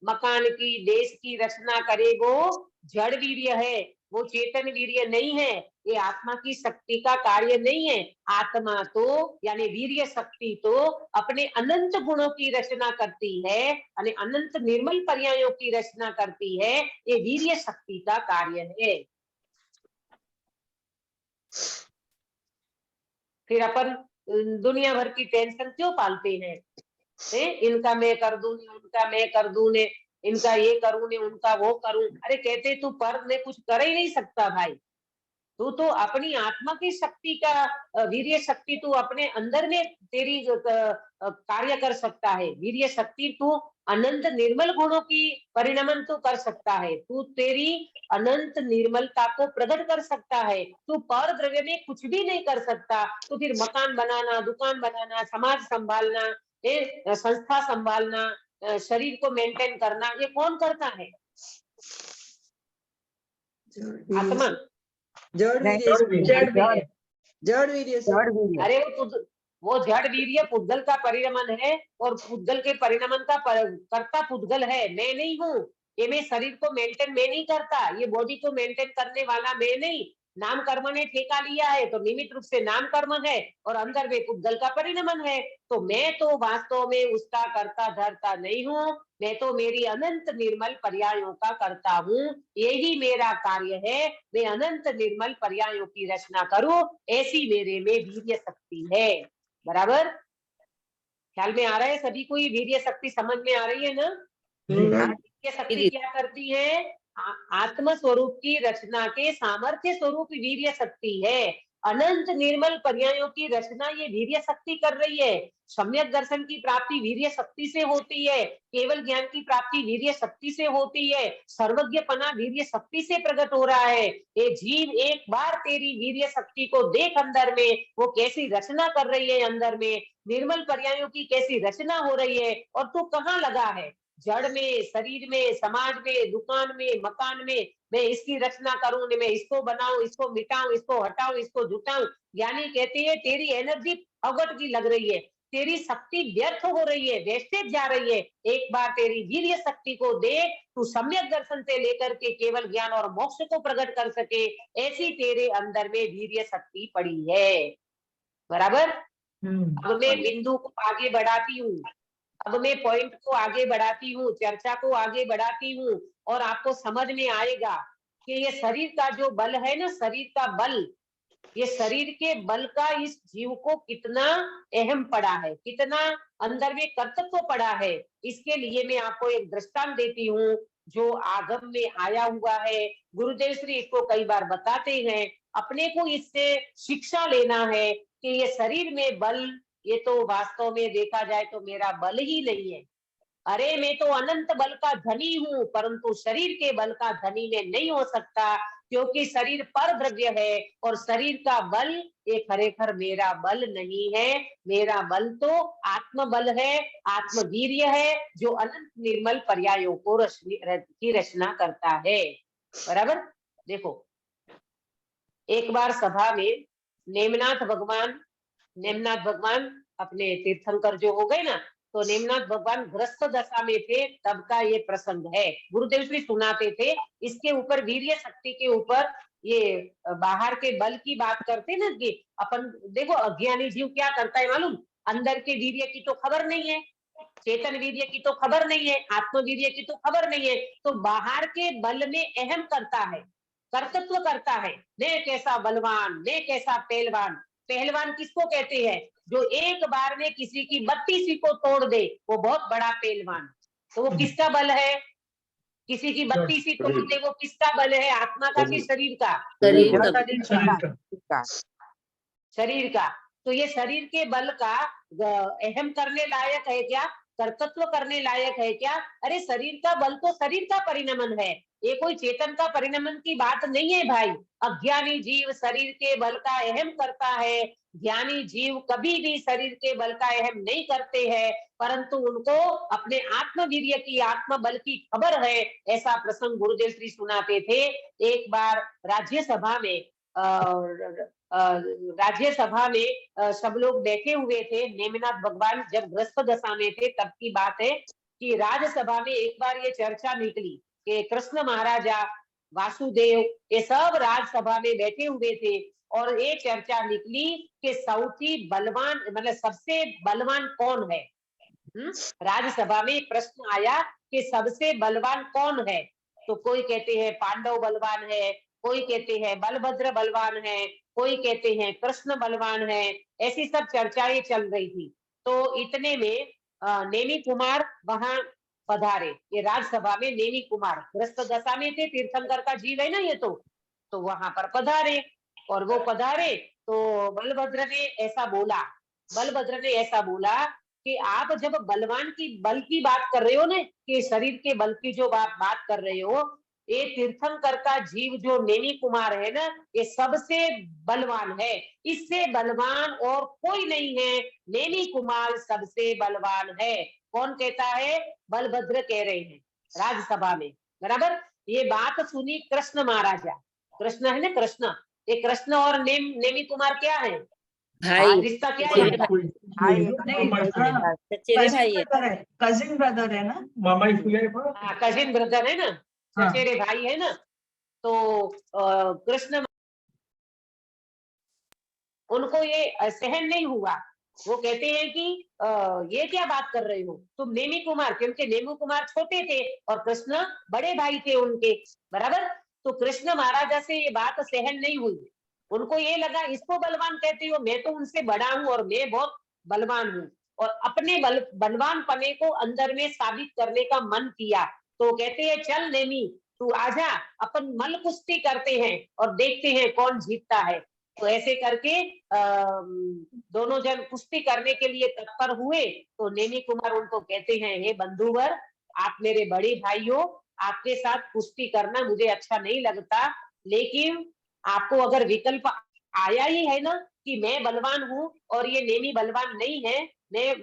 मकान की, देश की रचना करे वो जड़ वीर्य है, वो चेतन वीर्य नहीं है। ये आत्मा की शक्ति का कार्य नहीं है। आत्मा तो यानी वीर्य शक्ति तो अपने अनंत गुणों की रचना करती है, यानी अनंत निर्मल पर्यायों की रचना करती है। ये वीर्य शक्ति का कार्य है। फिर अपन दुनिया भर की टेंशन क्यों पालते हैं? इनका मैं कर दूं, उनका मैं कर दूं ने, इनका ये करूं ने, उनका वो करूं। अरे कहते तू पर ने कुछ कर ही नहीं सकता भाई। तू तो अपनी आत्मा की शक्ति का वीर्य शक्ति तू अपने अंदर में तेरी कार्य कर सकता है। वीर्य शक्ति तू अनंत निर्मल गुणों की परिणमन तू कर सकता है। तू तेरी अनंत निर्मलता को प्रकट कर सकता है। तू पर द्रव्य में कुछ भी नहीं कर सकता। तो फिर मकान बनाना, दुकान बनाना, समाज संभालना, संस्था संभालना, शरीर को मेंटेन करना, ये कौन करता है? आत्मा। जड़ नहीं, वीर्य से। जड़ वीर्य। जड़ वीर्य से। जड़ वीर्य। अरे वो जड़ वीर्य पुद्गल का परिणमन है, और पुद्गल के परिणमन का करता पुद्गल है, मैं नहीं हूँ। ये मैं शरीर को मेंटेन मैं नहीं करता, ये बॉडी को मेंटेन करने वाला मैं नहीं। नाम कर्म ने ठेका लिया है तो निमित्त रूप से नाम कर्म है, और अंदर में पुद्गल का परिणमन है। तो मैं तो वास्तव में उसका कर्ता धर्ता नहीं हूँ। मैं तो मेरी अनंत निर्मल पर्यायों का करता हूँ। यही मेरा कार्य है। मैं अनंत निर्मल पर्यायों की रचना करूं, ऐसी मेरे में वीर्य शक्ति है। बराबर ख्याल में आ रहा है सभी को? ये वीर्य शक्ति समझ में आ रही है ना? वीर्य शक्ति क्या करती है? आत्म स्वरूप की रचना के सामर्थ्य स्वरूप वीर्य शक्ति है। अनंत निर्मल पर्यायों की रचना ये वीर्य शक्ति कर रही है। सम्यक दर्शन की प्राप्ति वीर्य शक्ति से होती है। केवल ज्ञान की प्राप्ति वीर्य शक्ति से होती है। सर्वज्ञपना वीर्य शक्ति से प्रकट हो रहा है। ये जीव एक बार तेरी वीर्य शक्ति को देख अंदर में, वो कैसी रचना कर रही है अंदर में, निर्मल पर्यायों की कैसी रचना हो रही है। और तू कहाँ लगा है? जड़ में, शरीर में, समाज में, दुकान में, मकान में। मैं इसकी रचना करूं, मैं इसको बनाऊं, इसको मिटाऊं, इसको हटाऊं, इसको जुटाऊं। ज्ञानी कहते हैं तेरी एनर्जी अवगत की लग रही है, तेरी शक्ति व्यर्थ हो रही है, वेस्टेज जा रही है। एक बार तेरी वीर्य शक्ति को देख, तू सम्यक दर्शन से लेकर के केवल ज्ञान और मोक्ष को प्रकट कर सके, ऐसी तेरे अंदर में वीर्य शक्ति पड़ी है। बराबर? अब मैं बिंदु को आगे बढ़ाती हूँ, अब मैं पॉइंट को आगे बढ़ाती हूँ, चर्चा को आगे बढ़ाती हूँ, और आपको समझ में आएगा कि ये शरीर का जो बल है ना, शरीर का बल, ये शरीर के बल का इस जीव को कितना अहम पड़ा है, कितना अंदर में कर्तव्य पड़ा है। इसके लिए मैं आपको एक दृष्टांत देती हूँ जो आगम में आया हुआ है। गुरुदेव श्री इसको कई बार बताते हैं। अपने को इससे शिक्षा लेना है कि ये शरीर में बल, ये तो वास्तव में देखा जाए तो मेरा बल ही नहीं है। अरे मैं तो अनंत बल का धनी हूँ, परंतु शरीर के बल का धनी में नहीं हो सकता, क्योंकि शरीर पर द्रव्य है, और शरीर का बल ये खरेखर मेरा बल नहीं है। मेरा बल तो आत्म बल है, आत्मवीर्य है, जो अनंत निर्मल पर्यायों को की रचना करता है। बराबर? देखो, एक बार सभा में नेमनाथ भगवान अपने तीर्थंकर जो हो गए ना, तो नेमनाथ भगवान ग्रस्त दशा में थे, तब का ये प्रसंग है। गुरुदेव श्री सुनाते थे। इसके ऊपर वीर्य शक्ति के ऊपर ये बाहर के बल की बात करते ना, कि अपन देखो अज्ञानी जीव क्या करता है मालूम? अंदर के वीर्य की तो खबर नहीं है, चेतन वीर्य की तो खबर नहीं है, आत्मवीर्य की तो खबर नहीं है, तो बाहर के बल में अहम करता है, कर्तृत्व करता है। मैं कैसा बलवान, मैं कैसा पहलवान। पहलवान किसको कहते हैं? जो एक बार में किसी की 32 को तोड़ दे, वो बहुत बड़ा पहलवान। तो वो किसका बल है? किसी की 32 तोड़ दे, वो किसका बल है? आत्मा का कि शरीर का? शरीर का। तो ये शरीर के बल का अहम करने लायक है क्या? कर्तृत्व करने लायक है क्या? अरे शरीर का बल तो शरीर का परिणमन है। ये कोई चेतन का परिणमन की बात नहीं है भाई। अज्ञानी जीव शरीर के बल का अहम करता है, ज्ञानी जीव कभी भी शरीर के बल का अहम नहीं करते हैं, परंतु उनको अपने आत्मवीर्य की, आत्म बल की खबर है। ऐसा प्रसंग गुरुदेव श्री सुनाते थे। एक बार राज्यसभा में राज्यसभा में सब लोग बैठे हुए थे। नेमिनाथ भगवान जब ग्रस्त दशा में थे तब की बात है कि राज्यसभा में एक बार ये चर्चा निकली कि कृष्ण महाराजा, वासुदेव, ये सब राज्यसभा में बैठे हुए थे और ये चर्चा निकली कि सौथी बलवान, मतलब सबसे बलवान कौन है। राज्यसभा में प्रश्न आया कि सबसे बलवान कौन है। तो कोई कहते हैं पांडव बलवान है, कोई कहते हैं बलभद्र बलवान है, कोई कहते हैं कृष्ण बलवान है। ऐसी सब चर्चाएं चल रही थी। तो इतने में नेमी कुमार वहां पधारे। ये राज्यसभा में नेमी कुमार ग्रस्त दशा में थे, तीर्थंकर का जीव है ना ये, तो वहां पर पधारे। और वो पधारे तो बलभद्र ने ऐसा बोला कि आप जब बलवान की बल की बात कर रहे हो ना, कि शरीर के बल की जो बात कर रहे हो, ये तीर्थंकर का जीव जो नेमी कुमार है ना, ये सबसे बलवान है। इससे बलवान और कोई नहीं है, नेमी कुमार सबसे बलवान है। कौन कहता है? बलभद्र कह रहे हैं राज्यसभा में, बराबर। ये बात सुनी कृष्ण महाराजा, कृष्ण है ना, कृष्ण, ये कृष्ण और नेमी कुमार क्या है? भाई, रिश्ता क्या है? चचेरे भाई नहीं, हाँ, चचेरे भाई है। कजिन ब्रदर है ना। कजिन ब्रदर है ना, हाँ। चचेरे भाई है ना। तो कृष्ण, उनको ये सहन नहीं हुआ। वो कहते हैं कि ये क्या बात कर रहे हो तुम नेमी कुमार, क्योंकि नेमी कुमार छोटे थे और कृष्ण बड़े भाई थे उनके, बराबर। तो कृष्ण महाराजा से ये बात सहन नहीं हुई। उनको ये लगा इसको बलवान कहते हो, मैं तो उनसे बड़ा हूं और मैं बहुत बलवान हूँ। और अपने बलवान पने को अंदर में साबित करने का मन किया। तो कहते हैं चल नेमी तू आजा, अपन मल कुश्ती करते हैं और देखते हैं कौन जीतता है। तो ऐसे करके दोनों जन कुश्ती करने के लिए तत्पर हुए। तो नेमी कुमार उनको कहते हैं, हे बंधुवर, आप मेरे बड़े भाई हो, आपके साथ कुश्ती करना मुझे अच्छा नहीं लगता, लेकिन आपको अगर विकल्प आया ही है ना कि मैं बलवान हूँ और ये नेमी बलवान नहीं है,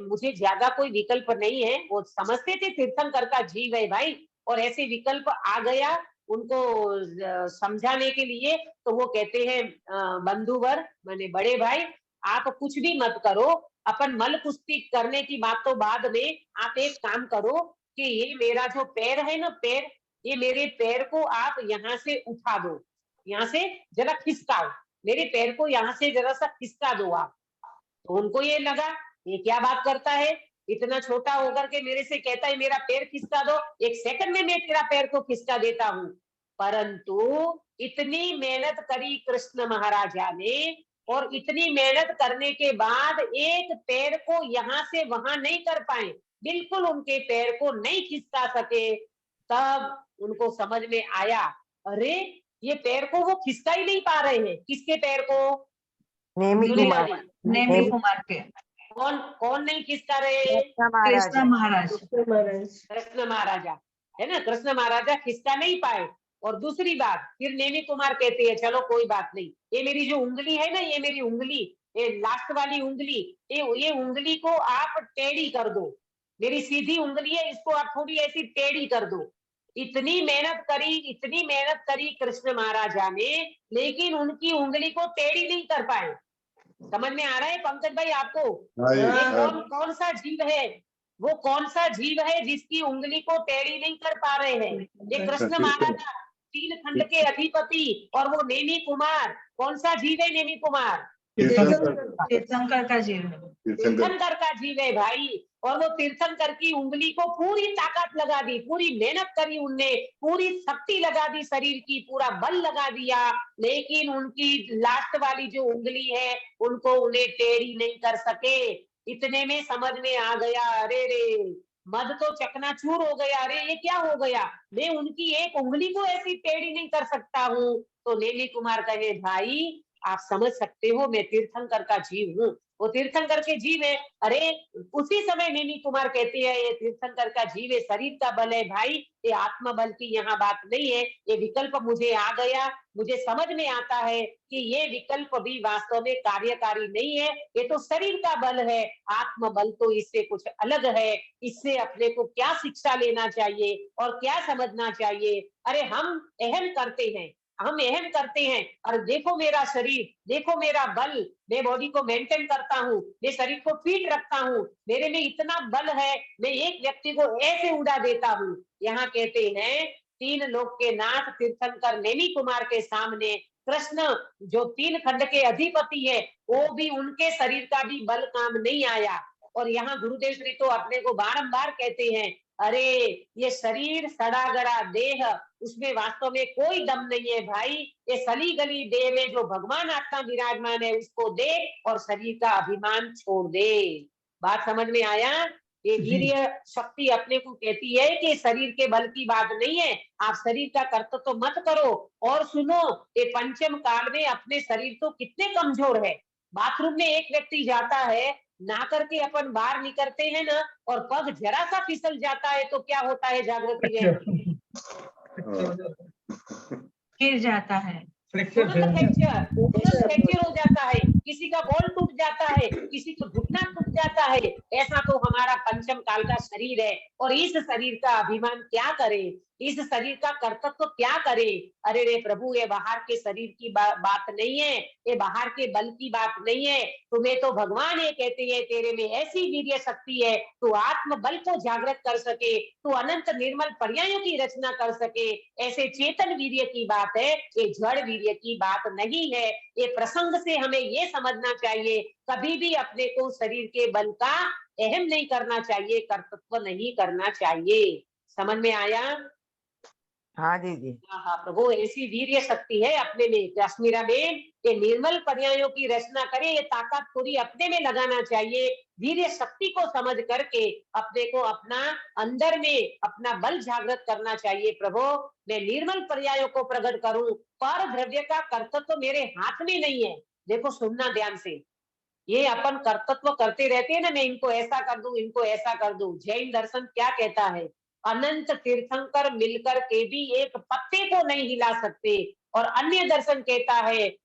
मुझे ज्यादा कोई विकल्प नहीं है। वो समझते थे तीर्थंकर का जीव है भाई, और ऐसे विकल्प आ गया उनको समझाने के लिए। तो वो कहते हैं बंधुवर, मैंने बड़े भाई, आप कुछ भी मत करो, अपन मल कुश्ती करने की बात तो बाद में, आप एक काम करो कि ये मेरा जो पैर है ना, पैर, ये मेरे पैर को आप यहाँ से उठा दो, यहाँ से जरा खिसकाओ, मेरे पैर को यहाँ से जरा सा खिसका दो आप। तो उनको ये लगा ये क्या बात करता है, इतना छोटा होकर के मेरे से कहता है मेरा पैर खिसका दो, एक सेकंड में मैं तेरा पैर को खिसका देता हूँ। परंतु इतनी मेहनत करी कृष्ण महाराजा ने, और इतनी मेहनत करने के बाद एक पैर को यहाँ से वहां नहीं कर पाए, बिल्कुल उनके पैर को नहीं खिसका सके। तब उनको समझ में आया, अरे ये पैर को वो खिसका ही नहीं पा रहे हैं। किसके पैर को? नेमी सुनीता कुमार, जी, नेमी कुमार के कौन कौन नहीं खिसका रहे? कृष्ण महाराज। कृष्ण महाराजा है ना, कृष्ण महाराजा खिसका नहीं पाए। और दूसरी बात, फिर नेमी कुमार कहते हैं चलो कोई बात नहीं, ये मेरी जो उंगली है ना, ये मेरी उंगली, ये लास्ट वाली उंगली, ये उंगली को आप टेढ़ी कर दो, मेरी सीधी उंगली है, इसको आप थोड़ी ऐसी टेढ़ी कर दो। इतनी मेहनत करी कृष्ण महाराजा ने, लेकिन उनकी उंगली को टेढ़ी नहीं कर पाए। समझ में आ रहा है पंकज भाई आपको? ये कौन सा जीव है, वो कौन सा जीव है जिसकी उंगली को टेढ़ी नहीं कर पा रहे हैं? ये कृष्ण महाराजा, तीन खंड के अधिपति, और वो नेमी कुमार, कौन सा जीव है नेमी कुमार? तीर्थंकर का जीव है। तीर्थंकर का जीव है भाई। और वो तीर्थंकर की उंगली को पूरी ताकत लगा दी, पूरी मेहनत करी उनने, पूरी शक्ति लगा दी, शरीर की पूरा बल लगा दिया, लेकिन उनकी लास्ट वाली जो उंगली है उनको उन्हें टेढ़ी नहीं कर सके। इतने में समझ में आ गया, अरे रे, मद तो चकनाचूर हो गया, अरे ये क्या हो गया, मैं उनकी एक उंगली को ऐसी टेढ़ी नहीं कर सकता हूँ। तो नेमी कुमार कहे, भाई आप समझ सकते हो मैं तीर्थंकर का जीव हूँ, वो तीर्थंकर के जीव है। अरे उसी समय नेमी कुमार कहती है ये तीर्थंकर का जीव है, शरीर का बल है भाई, ये आत्म बल की यहाँ बात नहीं है। ये विकल्प मुझे आ गया, मुझे समझ में आता है कि ये विकल्प भी वास्तव में कार्यकारी नहीं है, ये तो शरीर का बल है, आत्म बल तो इससे कुछ अलग है। इससे अपने को क्या शिक्षा लेना चाहिए और क्या समझना चाहिए। अरे हम अहम करते हैं, हम अहम करते हैं, और देखो मेरा शरीर, देखो मेरा बल, मैं बॉडी को मेंटेन करता हूँ, मैं शरीर को फिट रखता हूँ, मेरे में इतना बल है, मैं एक व्यक्ति को ऐसे उड़ा देता हूँ। यहाँ कहते हैं तीन लोक के नाथ तीर्थंकर नेमी कुमार के सामने कृष्ण जो तीन खंड के अधिपति है, वो भी उनके शरीर का भी बल काम नहीं आया। और यहाँ गुरुदेव श्री तो अपने को बारंबार कहते हैं, अरे ये शरीर सड़ा गड़ा देह, उसमें वास्तव में कोई दम नहीं है भाई, ये सली गली देह में जो भगवान आत्मा विराजमान है उसको दे और शरीर का अभिमान छोड़ दे। बात समझ में आया। ये वीर्य शक्ति अपने को कहती है कि शरीर के बल की बात नहीं है, आप शरीर का कर्तव्य तो मत करो। और सुनो, ये पंचम काल में अपने शरीर तो कितने कमजोर है। बाथरूम में एक व्यक्ति जाता है, ना करके अपन बाहर निकलते हैं ना, और पग जरा सा फिसल जाता है तो क्या होता है जागृति में, गिर जाता है, तुरंत फ्रैक्चर हो जाता है, किसी का बोल टूट जाता है, किसी का घुटना टूट जाता है। ऐसा तो हमारा पंचम काल का शरीर है, और इस शरीर का अभिमान क्या करे, इस शरीर का कर्तव्य क्या करे। अरे रे प्रभु, ये बाहर के शरीर की बात नहीं है, ये बाहर के बल की बात नहीं है। तुम्हें तो भगवान ये कहते हैं तेरे में ऐसी वीर्य शक्ति है, तू आत्म बल को जागृत कर सके, तू अनंत निर्मल पर्यायों की रचना कर सके। ऐसे चेतन वीर्य की बात है, ये जड़ वीर्य की बात नहीं है। ये प्रसंग से हमें ये समझना चाहिए, कभी भी अपने को शरीर के बल का अहम नहीं करना चाहिए, कर्तव्य नहीं करना चाहिए। समझ में आया। हाँ दीदी। हाँ प्रभु, ऐसी वीर्य शक्ति है अपने में। कश्मीरा में ये निर्मल पर्यायों की रचना करे, ये ताकत पूरी अपने में लगाना चाहिए। वीर्य शक्ति को समझ करके अपने को अपना अंदर में अपना बल जागृत करना चाहिए। प्रभु, मैं निर्मल पर्यायों को प्रकट करूं, पर द्रव्य का कर्तव्य तो मेरे हाथ में नहीं है। देखो सुनना ध्यान से, ये अपन कर्तव्य करते रहते हैं ना, मैं इनको ऐसा कर दूं, इनको ऐसा कर दूं। जैन दर्शन क्या कहता है, अनंत तीर्थंकर मिलकर के भी एक पत्ते को नहीं हिला सकते। और अन्य दर्शन कहता है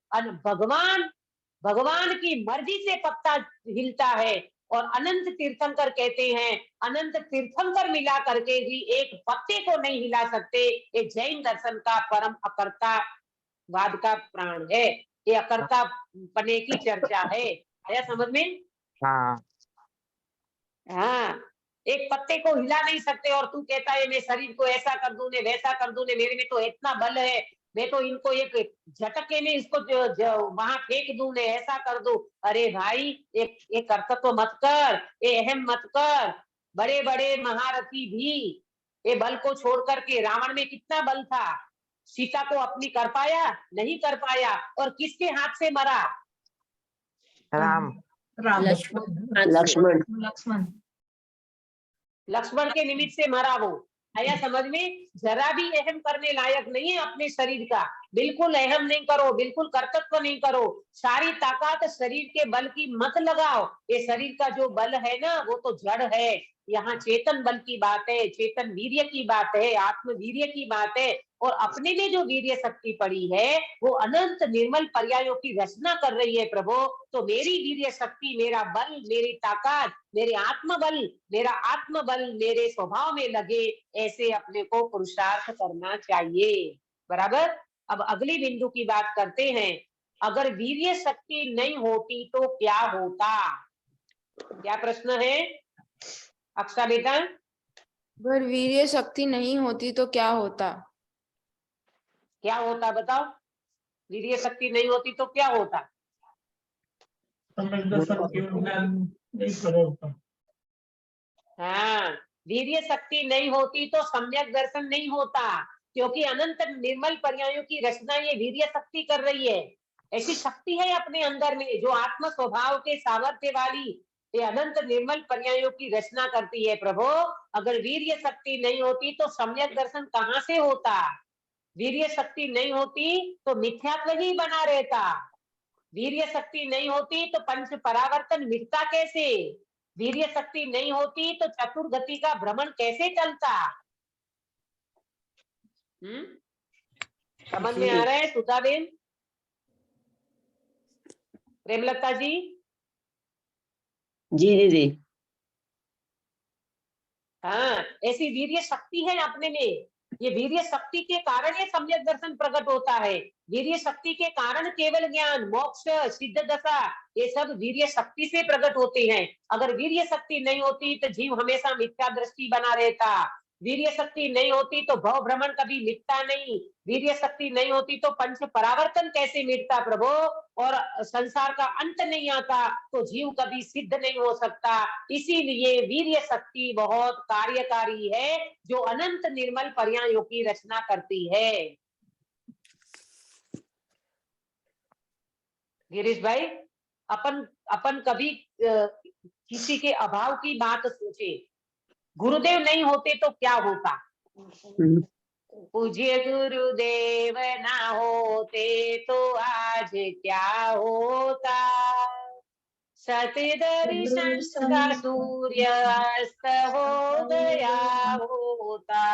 भगवान की मर्जी से पत्ता हिलता है। और अनंत तीर्थंकर कहते हैं अनंत तीर्थंकर मिला करके भी एक पत्ते को नहीं हिला सकते। ये जैन दर्शन का परम अकर्ता वाद का प्राण है, ये अकर्ता पने की चर्चा है। आया समझ में। हाँ हाँ, एक पत्ते को हिला नहीं सकते, और तू कहता है मैं शरीर को ऐसा कर दूं ने वैसा कर दूं ने, मेरे में तो इतना बल है, मैं तो इनको एक झटके में इसको वहां फेंक दूं ने, ऐसा कर दूं। अरे भाई, एक कर्तव्य मत कर, ये अहम मत कर। बड़े बड़े महारथी भी ये बल को छोड़ करके, रावण में कितना बल था, सीता को अपनी कर पाया, नहीं कर पाया, और किसके हाथ से मरा, राम। राम, लक्ष्मण लक्ष्मण के निमित्त से मरा वो। आया समझ में। जरा भी अहम करने लायक नहीं है अपने शरीर का, बिल्कुल अहम नहीं करो, बिल्कुल कर्तव्य नहीं करो। सारी ताकत शरीर के बल की मत लगाओ। ये शरीर का जो बल है ना, वो तो जड़ है। यहाँ चेतन बल की बात है, चेतन वीर्य की बात है, आत्म वीर्य की बात है। और अपने में जो वीर्य शक्ति पड़ी है, वो अनंत निर्मल पर्यायों की रचना कर रही है। प्रभु, तो मेरी वीर्य शक्ति, मेरा बल, मेरी ताकत, मेरे आत्मबल, मेरा आत्मबल मेरे स्वभाव में लगे, ऐसे अपने को पुरुषार्थ करना चाहिए। बराबर। अब अगली बिंदु की बात करते हैं। अगर वीर्य शक्ति नहीं होती तो क्या होता, क्या प्रश्न है अक्षा बेटा। अगर वीर्य शक्ति नहीं होती तो क्या होता? क्या होता बताओ, वीर्य शक्ति नहीं होती तो क्या होता। हाँ, वीर्य शक्ति नहीं होती तो सम्यक दर्शन नहीं होता, क्योंकि अनंत निर्मल पर्यायों की रचना ये वीर्य शक्ति कर रही है। ऐसी शक्ति है अपने अंदर में जो आत्म स्वभाव के सामर्थ्य वाली, ये अनंत निर्मल पर्यायों की रचना करती है। प्रभु, अगर वीर्य शक्ति नहीं होती तो सम्यक दर्शन कहाँ से होता। वीर्य शक्ति नहीं होती तो मिथ्यात्व ही बना रहता। वीर्य शक्ति नहीं होती तो पंच परावर्तन मिटता कैसे? वीर्य शक्ति नहीं होती तो चतुर्गति का भ्रमण कैसे चलता? समझ में आ रहा है सुधाबेन? प्रेमलता जी? जी दीदी। हाँ, ऐसी वीर्य शक्ति है अपने में। ये वीर्य शक्ति के कारण ये सम्यक दर्शन प्रकट होता है। वीर्य शक्ति के कारण केवल ज्ञान, मोक्ष, सिद्ध दशा, ये सब वीर्य शक्ति से प्रकट होते हैं। अगर वीर्य शक्ति नहीं होती तो जीव हमेशा मिथ्या दृष्टि बना रहता। वीर्य शक्ति नहीं होती तो भव भ्रमण कभी मिटता नहीं। वीर्य शक्ति नहीं होती तो पंच परावर्तन कैसे मिटता प्रभु? और संसार का अंत नहीं आता तो जीव कभी सिद्ध नहीं हो सकता। इसीलिए वीर्य शक्ति बहुत कार्यकारी है, जो अनंत निर्मल पर्यायों की रचना करती है। गिरीश भाई, अपन कभी किसी के अभाव की बात सोचे। गुरुदेव नहीं होते तो क्या होता? पूज्य गुरुदेव ना होते तो आज क्या होता? सत्य दर्शन का सूर्य अस्त हो गया होता।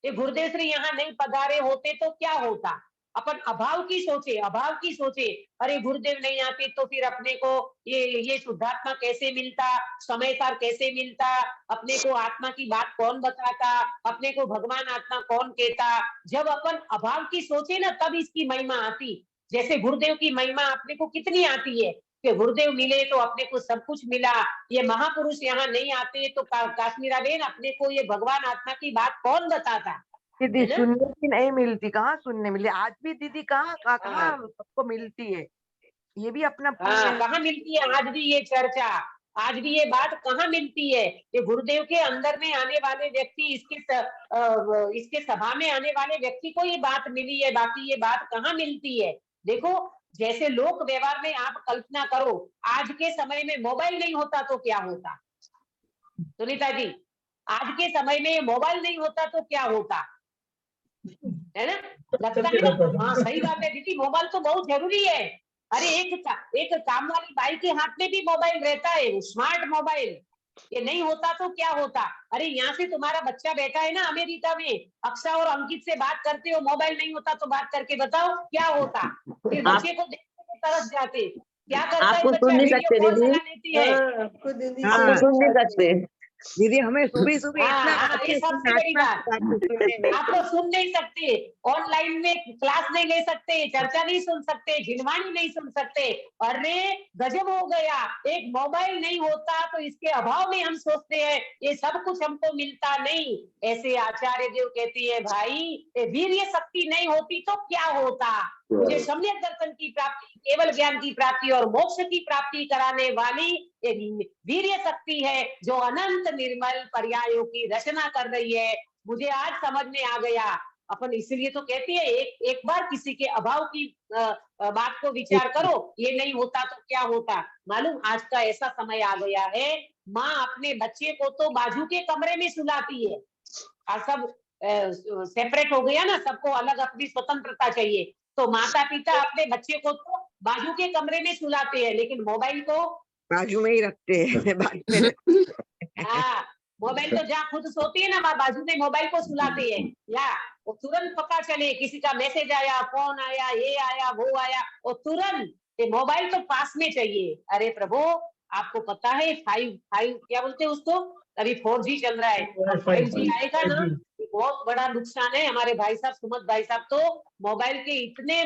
ये गुरुदेव श्री यहाँ नहीं पधारे होते तो क्या होता? अपन अभाव की सोचे, अभाव की सोचे। अरे गुरुदेव नहीं आते तो फिर अपने को ये शुद्धात्मा कैसे मिलता, समयसार कैसे मिलता, अपने को आत्मा की बात कौन बताता, अपने को भगवान आत्मा कौन कहता? जब अपन अभाव की सोचे ना तब इसकी महिमा आती। जैसे गुरुदेव की महिमा अपने को कितनी आती है कि गुरुदेव मिले तो अपने को सब कुछ मिला। ये महापुरुष यहाँ नहीं आते तो काश्मीरा बेन अपने को ये भगवान आत्मा की बात कौन बताता? दीदी है ना? सुनने की नहीं मिलती, कहाँ सुनने मिली? आज भी दीदी कहाँ हाँ। सबको मिलती है। ये भी अपना पुण्य है। कहाँ मिलती है आज भी ये चर्चा? आज भी ये बात कहाँ मिलती है? ये गुरुदेव के अंदर में आने वाले व्यक्ति, इसके सभा में आने वाले व्यक्ति को ये बात मिली है, बाकी ये बात कहाँ मिलती है? देखो, जैसे लोक व्यवहार में आप कल्पना करो, आज के समय में मोबाइल नहीं होता तो क्या होता? सुनीता जी, आज के समय में मोबाइल नहीं होता तो क्या होता? है ना? लगता है ना? हाँ, सही बात है दीदी, मोबाइल तो बहुत जरूरी है। अरे एक काम वाली बाई के हाथ में भी मोबाइल रहता है, स्मार्ट मोबाइल। ये नहीं होता तो क्या होता? अरे यहाँ से तुम्हारा बच्चा बैठा है ना अमेरिका में, अक्षा और अंकित से बात करते हो, मोबाइल नहीं होता तो बात करके बताओ क्या होता? फिर बच्चे को देखने को तरस जाते। क्या करता है आपको बच्चा? सुन नहीं वीडियो सकते कॉल दीदी। चला लेती है। आपको दीदी हाँ। आपको सुन नहीं सकते। दीदी हमें सुबह सुबह इतना हाँ, ये सबसे बड़ी बात। सुनने में। आप तो सुन नहीं सकते, ऑनलाइन में क्लास नहीं ले सकते, चर्चा नहीं सुन सकते, झिलवानी नहीं सुन सकते। अरे गजब हो गया। एक मोबाइल नहीं होता तो इसके अभाव में हम सोचते हैं ये सब कुछ हमको मिलता नहीं। ऐसे आचार्य देव कहती है, भाई वीर्य शक्ति नहीं होती तो क्या होता? मुझे सम्यक दर्शन की प्राप्ति, केवल ज्ञान की प्राप्ति और मोक्ष की प्राप्ति कराने वाली वीर्य शक्ति है, जो अनंत निर्मल पर्यायों की रचना कर रही है। मुझे आज समझ में आ गया। अपन इसलिए तो कहती है, एक बार किसी के अभाव की बात को विचार करो, ये नहीं होता तो क्या होता? मालूम, आज का ऐसा समय आ गया है, माँ अपने बच्चे को तो बाजू के कमरे में सुलाती है। आज सब सेपरेट हो गया ना, सबको अलग अपनी स्वतंत्रता चाहिए, तो माता पिता अपने बच्चे को तो बाजू के कमरे में सुलाते हैं, लेकिन मोबाइल को बाजू में ही रखते हैं। बाजू में रखते हैं। हाँ, मोबाइल तो जहाँ खुद सोती है ना, वहाँ बाजू में मोबाइल को सुलाते हैं। या वो तुरंत पता चले किसी का मैसेज आया, फोन आया, ये आया, वो आया, वो तुरंत मोबाइल तो पास में चाहिए। अरे प्रभु, आपको पता है 5 क्या बोलते हैं उसको? अभी 4G चल रहा है, 5G आएगा ना, बहुत बड़ा नुकसान है। हमारे भाई साहब, सुमत भाई साहब तो मोबाइल के इतने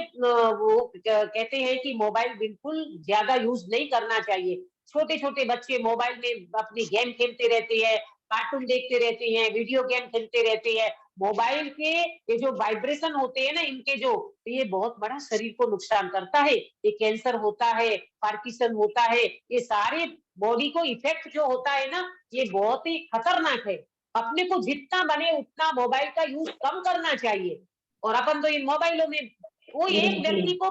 वो कहते हैं कि मोबाइल बिल्कुल ज्यादा यूज नहीं करना चाहिए। छोटे छोटे बच्चे मोबाइल में अपनी गेम खेलते रहते हैं, कार्टून देखते रहते हैं, वीडियो गेम खेलते रहते हैं। मोबाइल के ये जो वाइब्रेशन होते हैं ना, इनके जो, ये बहुत बड़ा शरीर को नुकसान करता है। ये कैंसर होता है, पार्किंसन होता है, ये सारे बॉडी को इफेक्ट जो होता है ना, ये बहुत ही खतरनाक है। अपने को जितना बने उतना मोबाइल का यूज कम करना चाहिए। और अपन तो इन मोबाइलों में, वो एक व्यक्ति को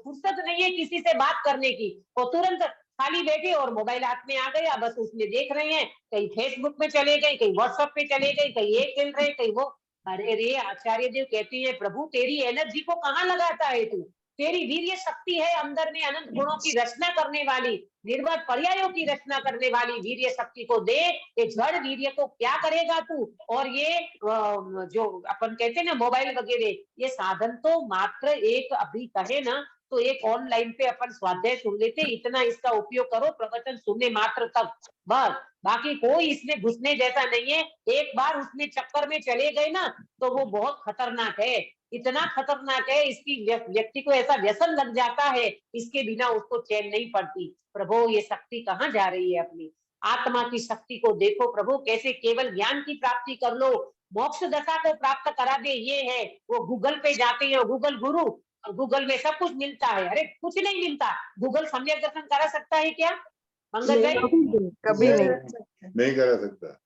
फुर्सत नहीं है किसी से बात करने की, वो तुरंत खाली बैठे और मोबाइल हाथ में आ गया, बस उसमें देख रहे हैं, कहीं फेसबुक में चले गए, कहीं व्हाट्सएप पे चले गए, कहीं ये खेल रहे, कहीं वो। अरे रे, आचार्य देव कहती है, प्रभु तेरी एनर्जी को कहाँ लगाता है तू? तेरी वीर्य शक्ति है अंदर में अनंत गुणों की रचना करने वाली, निर्मल पर्यायों की रचना करने वाली वीर्य शक्ति को दे। ये जड़ वीर्य को क्या करेगा तू? और ये जो अपन कहते हैं ना मोबाइल वगैरह, ये साधन तो मात्र एक अभी कहे ना तो एक ऑनलाइन पे अपन स्वाध्याय सुन लेते, इतना इसका उपयोग करो प्रवचन सुनने मात्र तक, बस। बाकी कोई इसमें घुसने जैसा नहीं है। एक बार उसमें चक्कर में चले गए ना तो वो बहुत खतरनाक है, इतना खतरनाक है, इसकी व्यक्ति को ऐसा व्यसन लग जाता है, इसके बिना उसको चैन नहीं पड़ती। प्रभु ये शक्ति कहाँ जा रही है? अपनी आत्मा की शक्ति को देखो प्रभु, कैसे केवल ज्ञान की प्राप्ति कर लो, मोक्ष दशा को प्राप्त करा दे। ये है वो गूगल पे जाते हैं, गूगल गुरु, गूगल में सब कुछ मिलता है। अरे कुछ नहीं मिलता। गूगल सम्यक दर्शन करा सकता है क्या मंगल भाई? कभी नहीं। नहीं करा सकता।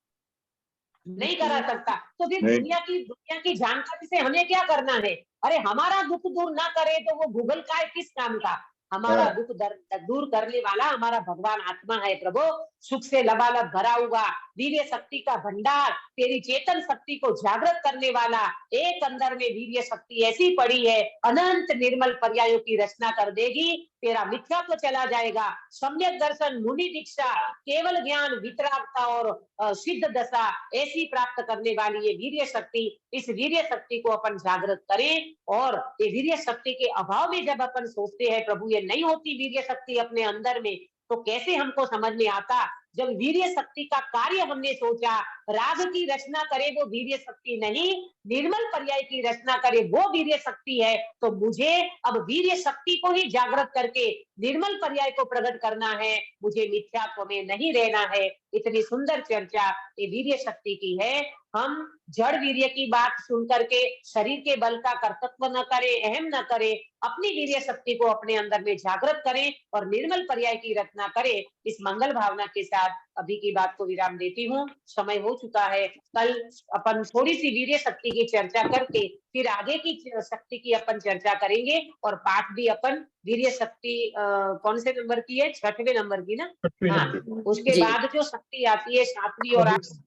नहीं करा सकता। तो फिर नहीं। दुनिया की जानकारी से हमें क्या करना है? अरे हमारा दुख दूर ना करे तो वो गूगल का है किस काम का? हमारा हाँ। दुख दूर करने वाला हमारा भगवान आत्मा है प्रभु, सुख से लबालब भरा हुआ, वीर्य शक्ति का भंडार, तेरी चेतन शक्ति को जागृत करने वाला। एक अंदर में वीर्य शक्ति ऐसी पड़ी है, अनंत निर्मल पर्यायों की रचना कर देगी, तेरा मिथ्यात्व चला जाएगा। सम्यक दर्शन, मुनि दीक्षा, केवल ज्ञान, वितरागता और सिद्ध दशा ऐसी प्राप्त करने वाली ये वीर्य शक्ति, इस वीर्य शक्ति को अपन जागृत करें। और ये वीर्य शक्ति के अभाव में जब अपन सोचते हैं प्रभु ये नहीं होती वीर्य शक्ति अपने अंदर में, तो कैसे हमको समझ में आता? जब वीर्य शक्ति का कार्य हमने सोचा, राग की रचना करे वो वीर्य शक्ति नहीं, निर्मल पर्याय की रचना करे वो वीर्य शक्ति है। तो मुझे अब वीर्य शक्ति को ही जागृत करके निर्मल पर्याय को प्रकट करना है, मुझे मिथ्यात्व में नहीं रहना है। इतनी सुंदर चर्चा ये वीर्य शक्ति की है। हम जड़ वीर्य की बात सुन करके शरीर के बल का कर्तव्य न करें, अहम न करें, अपनी वीर्य शक्ति को अपने अंदर में जागृत करें और निर्मल पर्याय की रचना करें। इस मंगल भावना के साथ अभी की बात को विराम देती हूँ, समय हो चुका है। कल अपन थोड़ी सी वीर्य शक्ति की चर्चा करके फिर आगे की शक्ति की अपन चर्चा करेंगे। और पाठ भी अपन वीर्य शक्ति कौन से नंबर की है? 6वें नंबर की ना? हाँ, उसके जी। बाद जो शक्ति आती है 7वीं और 8वीं,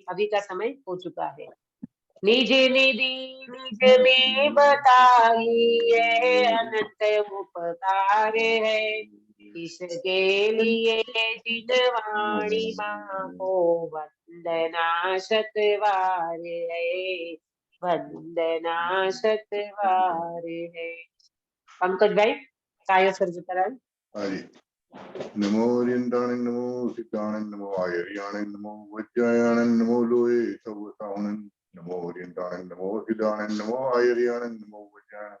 अभी का समय हो चुका है। निज निधि निज में बताई यह अनंत उपकार है, इसके लिए जिनवाणी माँ को वंदना सतवार है, वंदना सतवार है। पंकज भाई काय सर्ज कराए। हाँ जी। नमो ओरियंटाणं, नमो सिद्धाणं, नमो आयर्याणं, नमो वज्रायाणं, नमो लोहे सवसावणं, नमो ओरियंटाणं, नमो सिद्धाणं, नमो आयर्याणं, नमो वज्रायाणं,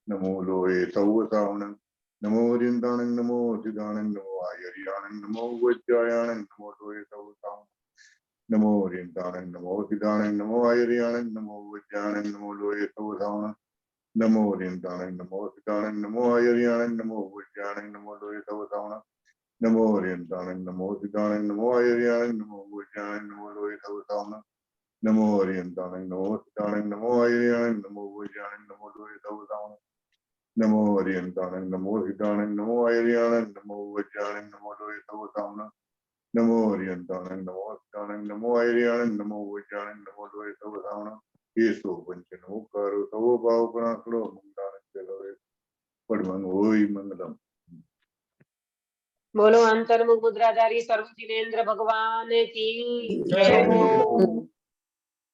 नमो लोहे सवसावणं, नमो ओरियंटाणं, नमो सिद्धाणं, नमो आयर्याणं, नमो वज्रायाणं, नमो लोहे सवसावणं, नमो ओरियंटाणं, नमो सिद्धाणं, नमो आयर्याणं, नमो वज्रायाणं, नमो लोहे सवसावणं, नमो ओरियंटाणं, नमो सिद्धाणं, नमो आयर्याणं, नमो वज्रायाणं, नमो लोहे सवसावणं, नमो ओरियंटाणं, नमो सिद्धाणं, नमो आयर्याणं, नमो वज्रायाणं, नमो लोहे सवसावणं, नमो ओरियंटाणं, नमो सिद्धाणं, नमो आयर्याणं, नमो वज्रायाणं, नमो लोहे सवसावणं, नमो ओरियंटाणं, नमो सिद्धाणं, नमो आयर्याणं, नमो वज्रायाणं, नमो लोहे सवसावणं, नमो ओरियंटाणं, नमो सिद्धाणं, नमो आयर्याणं, नमो वज्रायाणं, नमो लोहे सवसावणं। ये सो पंचनो करो सवो भाव पराकरो मंगलान चलो पढ़वंग होई मंगलम। बोलो अंतर्मुख मुद्राधारी सर्व जिनेन्द्र भगवान की जय हो।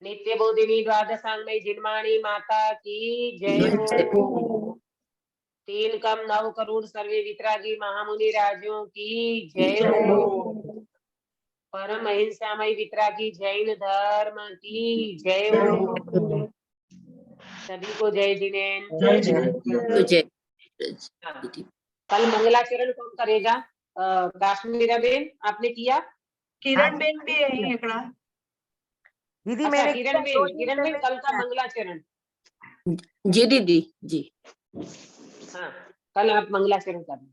नित्य बोधिनी द्वादशांगमयी जिनमाणी माता की जय हो। 3 कम 9 करोड़ सर्वे वितरागी महामुनि राजों की जय हो। परम अहिंसामय वितरागी जैन धर्म की जय हो। सभी को जय जिनेन्द्र। जय। कल मंगलाचरण कौन करेगा? काश्मीरा बेन आपने किया? किरण बेन भी यही एकड़ा। दीदी अच्छा मैंने किरण बेन कल का मंगलाचरण। जी दीदी जी। हाँ कल आप मंगलाचरण करना।